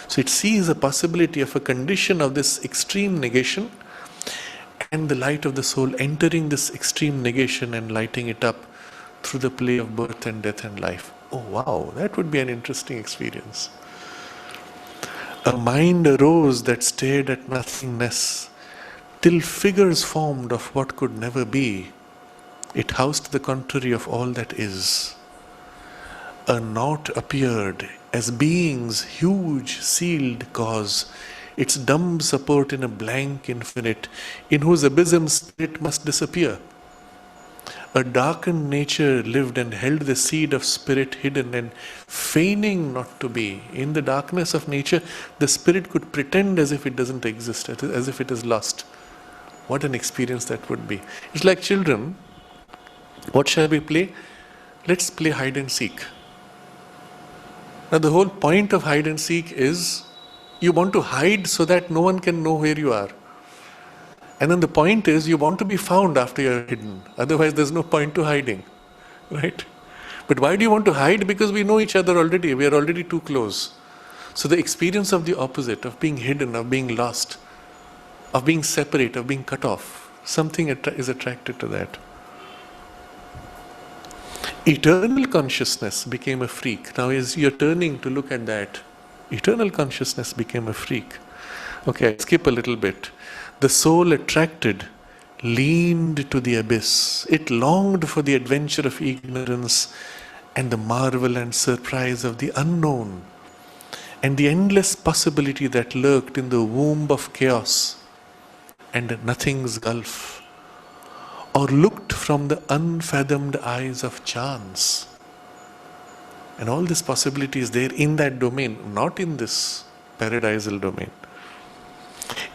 So it sees a possibility of a condition of this extreme negation and the light of the soul entering this extreme negation and lighting it up through the play of birth and death and life. Oh wow, that would be an interesting experience. A mind arose that stared at nothingness till figures formed of what could never be. It housed the contrary of all that is. A naught appeared as being's huge sealed cause, its dumb support in a blank infinite, in whose abysm spirit must disappear. A darkened nature lived and held the seed of spirit hidden and feigning not to be. In the darkness of nature, the spirit could pretend as if it doesn't exist, as if it is lost. What an experience that would be. It's like children. What shall we play? Let's play hide and seek. Now the whole point of hide and seek is you want to hide so that no one can know where you are. And then the point is you want to be found after you're hidden. Otherwise there's no point to hiding. Right? But why do you want to hide? Because we know each other already. We are already too close. So the experience of the opposite, of being hidden, of being lost, of being separate, of being cut off, something is attracted to that. Eternal consciousness became a freak. Now as you're turning to look at that, eternal consciousness became a freak. Okay, I skip a little bit. The soul attracted leaned to the abyss. It longed for the adventure of ignorance and the marvel and surprise of the unknown and the endless possibility that lurked in the womb of chaos and nothing's gulf, or looked from the unfathomed eyes of chance. And all this possibility is there in that domain, not in this paradisal domain.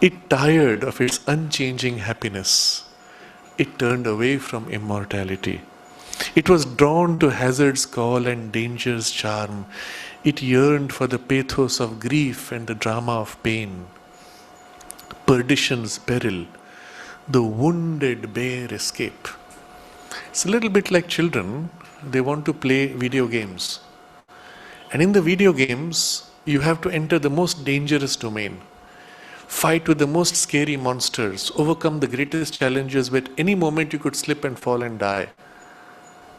It tired of its unchanging happiness. It turned away from immortality. It was drawn to hazard's call and danger's charm. It yearned for the pathos of grief and the drama of pain. Perdition's peril, the wounded bear escape. It's a little bit like children. They want to play video games. And in the video games, you have to enter the most dangerous domain. Fight with the most scary monsters. Overcome the greatest challenges, but any moment you could slip and fall and die.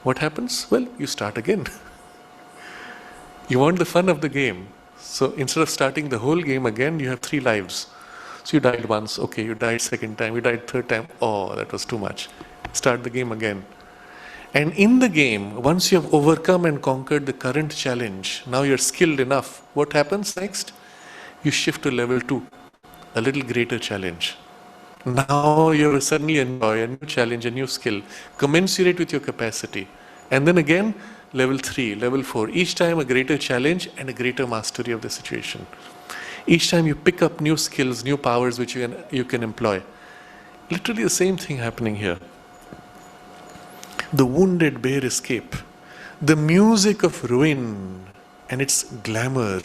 What happens? Well, you start again. You want the fun of the game. So instead of starting the whole game again, you have 3 lives. So you died once, okay, you died second time, you died third time, oh, that was too much. Start the game again. And in the game, once you have overcome and conquered the current challenge, now you're skilled enough. What happens next? You shift to level 2, a little greater challenge. Now you suddenly enjoy a new challenge, a new skill, commensurate with your capacity. And then again, level 3, level 4. Each time a greater challenge and a greater mastery of the situation. Each time you pick up new skills, new powers which you can employ. Literally the same thing happening here. The wounded bear escape. The music of ruin and its glamour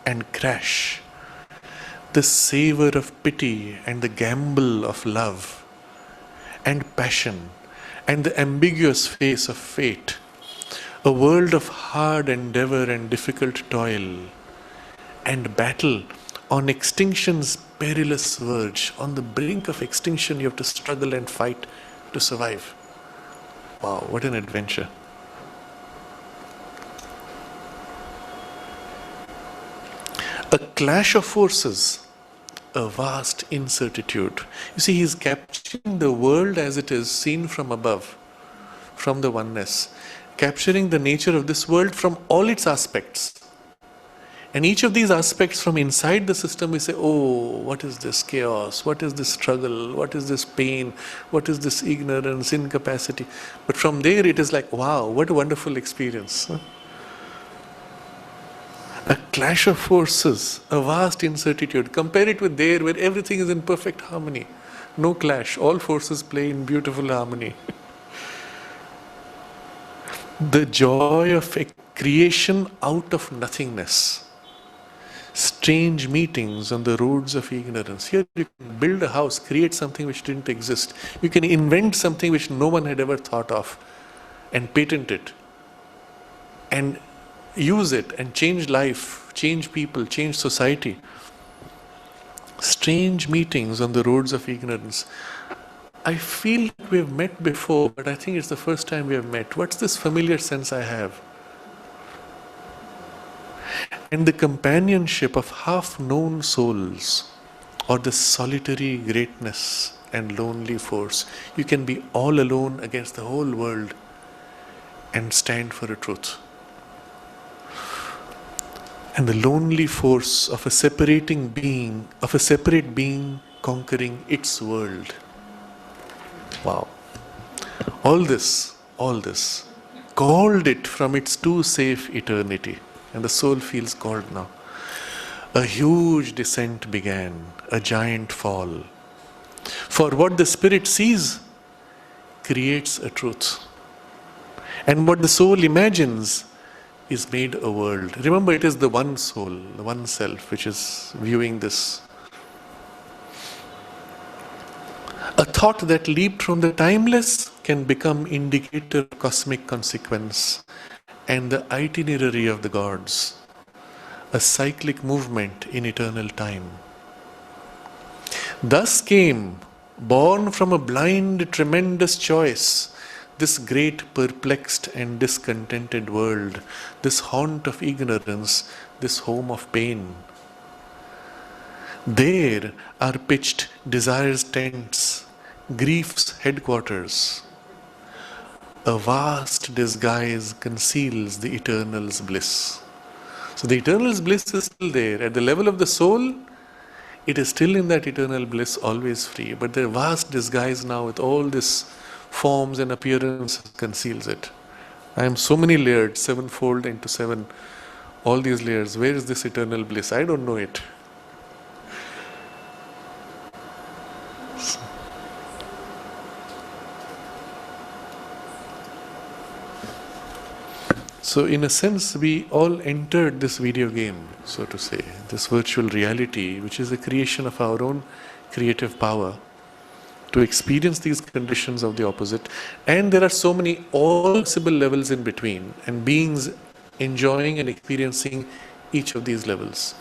and crash. The savor of pity and the gamble of love and passion and the ambiguous face of fate. A world of hard endeavor and difficult toil and battle on extinction's perilous verge. On the brink of extinction, you have to struggle and fight to survive. Wow, what an adventure. A clash of forces, a vast incertitude. You see, he's capturing the world as it is seen from above, from the oneness. Capturing the nature of this world from all its aspects. And each of these aspects from inside the system, we say, oh, what is this chaos? What is this struggle? What is this pain? What is this ignorance, incapacity? But from there it is like, wow, what a wonderful experience. A clash of forces, a vast incertitude. Compare it with there where everything is in perfect harmony. No clash, all forces play in beautiful harmony. The joy of a creation out of nothingness. Strange meetings on the roads of ignorance. Here you can build a house, create something which didn't exist. You can invent something which no one had ever thought of and patent it and use it and change life, change people, change society. Strange meetings on the roads of ignorance. I feel like we have met before, but I think it's the first time we have met. What's this familiar sense I have? And the companionship of half-known souls, or the solitary greatness and lonely force. You can be all alone against the whole world and stand for a truth. And the lonely force of a separating being, of a separate being conquering its world. Wow. All this, called it from its too safe eternity. And the soul feels called now. A huge descent began, a giant fall. For what the spirit sees creates a truth. And what the soul imagines is made a world. Remember, it is the one soul, the one self, which is viewing this. A thought that leaped from the timeless can become indicator of cosmic consequence and the itinerary of the gods, a cyclic movement in eternal time. Thus came, born from a blind, tremendous choice, this great perplexed and discontented world, this haunt of ignorance, this home of pain. There are pitched desire's tents, grief's headquarters. A vast disguise conceals the eternal's bliss. So the eternal's bliss is still there. At the level of the soul, it is still in that eternal bliss, always free. But the vast disguise now with all this forms and appearances conceals it. I am so many layered, sevenfold into seven, all these layers. Where is this eternal bliss? I don't know it. So in a sense, we all entered this video game, so to say, this virtual reality, which is a creation of our own creative power, to experience these conditions of the opposite. And there are so many all possible levels in between, and beings enjoying and experiencing each of these levels.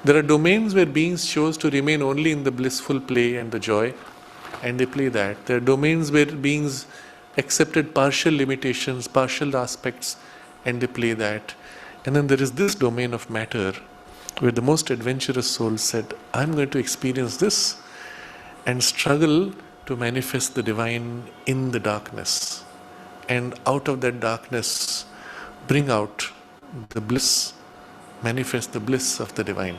There are domains where beings chose to remain only in the blissful play and the joy, and they play that. There are domains where beings accepted partial limitations, partial aspects, and they play that. And then there is this domain of matter, where the most adventurous soul said, I'm going to experience this and struggle to manifest the divine in the darkness. And out of that darkness, bring out the bliss, manifest the bliss of the divine.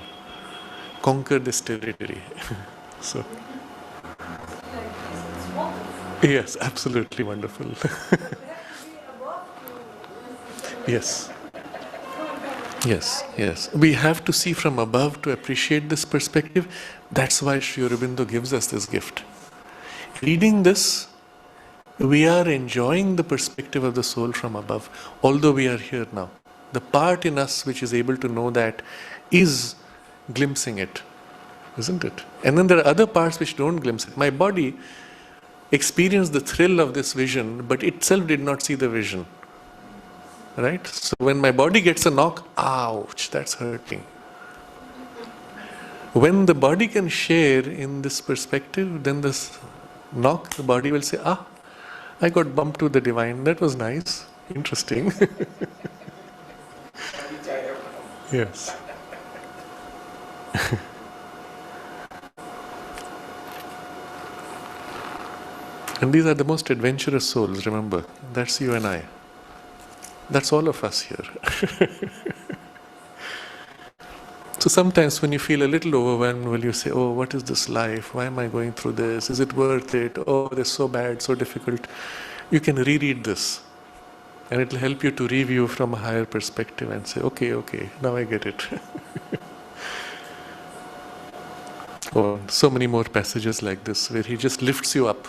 Conquer this territory. So, yes, absolutely wonderful. Yes. Yes. We have to see from above to appreciate this perspective. That's why Sri Aurobindo gives us this gift. Reading this, we are enjoying the perspective of the soul from above, although we are here now. The part in us which is able to know that is glimpsing it, isn't it? And then there are other parts which don't glimpse it. My body experienced the thrill of this vision, but itself did not see the vision. Right? So when my body gets a knock, ouch, that's hurting. When the body can share in this perspective, then this knock, the body will say, I got bumped to the divine. That was nice, interesting. Yes. And these are the most adventurous souls, remember. That's you and I. That's all of us here. So sometimes when you feel a little overwhelmed, will you say, oh, what is this life? Why am I going through this? Is it worth it? Oh, this is so bad, so difficult. You can reread this. And it will help you to review from a higher perspective and say, okay, now I get it. Oh, so many more passages like this where he just lifts you up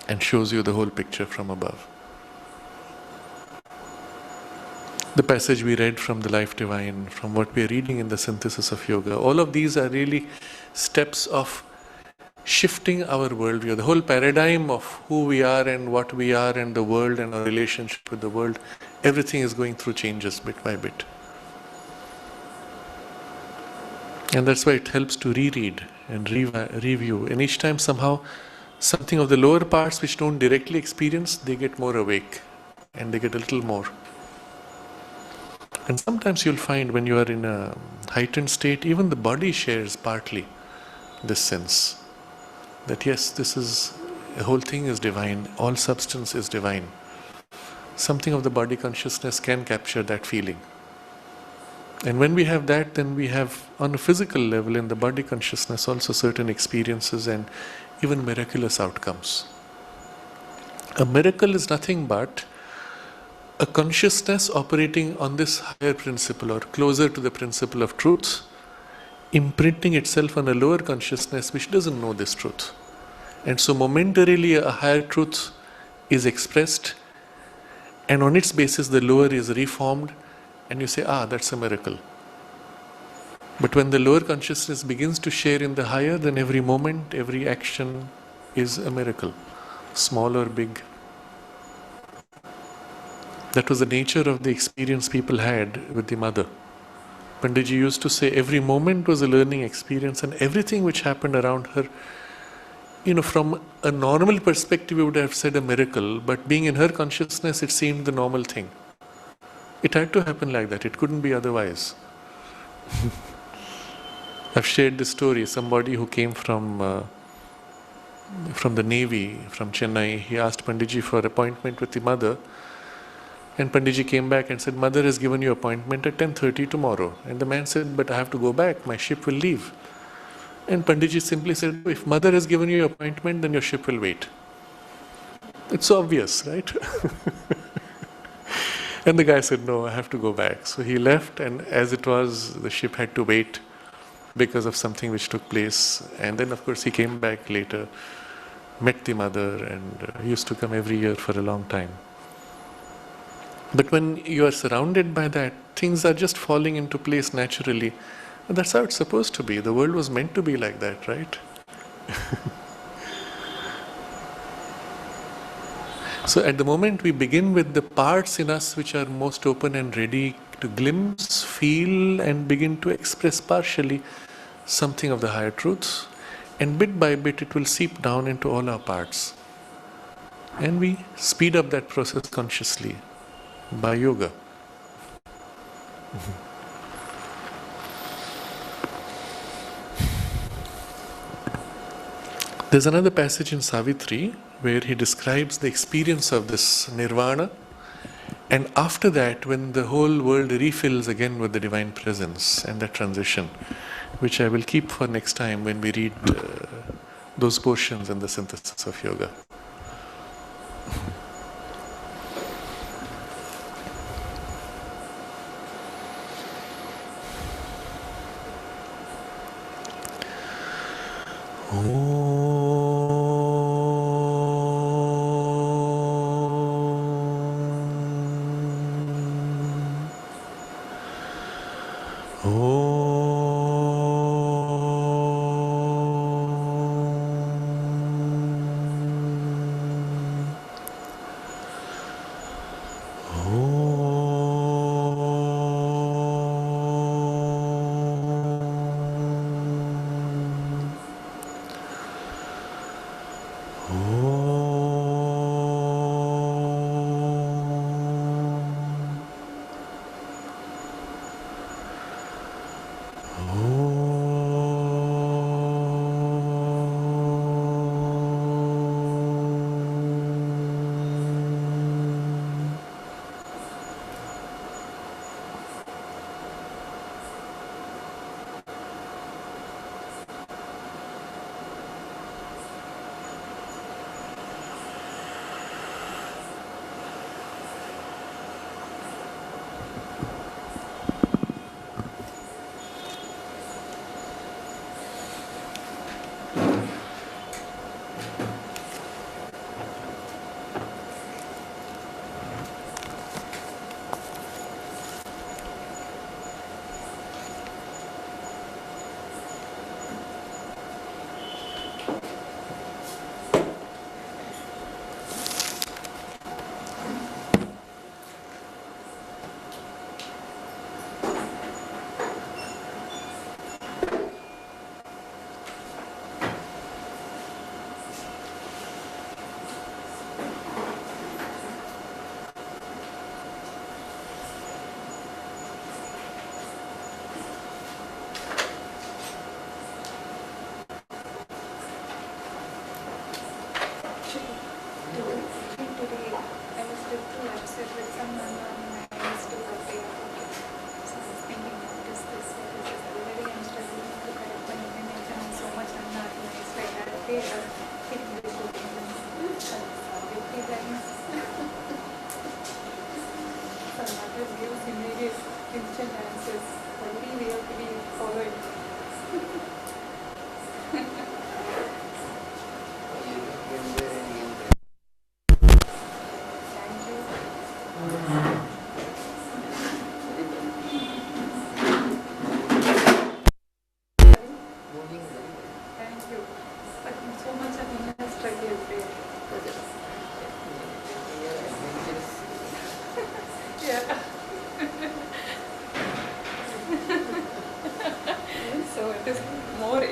and shows you the whole picture from above. The passage we read from the Life Divine, from what we are reading in the Synthesis of Yoga, all of these are really steps of shifting our worldview. The whole paradigm of who we are and what we are and the world and our relationship with the world, everything is going through changes bit by bit. And that's why it helps to reread and review. And each time somehow something of the lower parts which don't directly experience, they get more awake and they get a little more. And sometimes you'll find when you are in a heightened state, even the body shares partly this sense that yes, the whole thing is divine, all substance is divine. Something of the body consciousness can capture that feeling. And when we have that, then we have on a physical level in the body consciousness also certain experiences and even miraculous outcomes. A miracle is nothing but a consciousness operating on this higher principle or closer to the principle of truth, imprinting itself on a lower consciousness which doesn't know this truth. And so momentarily a higher truth is expressed, and on its basis the lower is reformed, and you say, that's a miracle. But when the lower consciousness begins to share in the higher, then every moment, every action is a miracle, small or big. That was the nature of the experience people had with the mother. Panditji used to say every moment was a learning experience, and everything which happened around her, from a normal perspective, we would have said a miracle, but being in her consciousness, it seemed the normal thing. It had to happen like that. It couldn't be otherwise. I've shared this story. Somebody who came from the Navy, from Chennai, he asked Panditji for appointment with the mother. And Panditji came back and said, Mother has given you appointment at 10:30 tomorrow. And the man said, but I have to go back. My ship will leave. And Panditji simply said, if Mother has given you appointment, then your ship will wait. It's obvious, right? And the guy said, no, I have to go back. So he left, and as it was, the ship had to wait because of something which took place. And then, of course, he came back later, met the mother, and used to come every year for a long time. But when you are surrounded by that, things are just falling into place naturally. And that's how it's supposed to be. The world was meant to be like that, right? So at the moment we begin with the parts in us which are most open and ready to glimpse, feel, and begin to express partially something of the higher truths. And bit by bit it will seep down into all our parts. And we speed up that process consciously by yoga. There's another passage in Savitri where he describes the experience of this nirvana, and after that, when the whole world refills again with the divine presence and that transition, which I will keep for next time when we read those portions in the synthesis of yoga.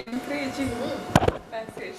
encouraging passage.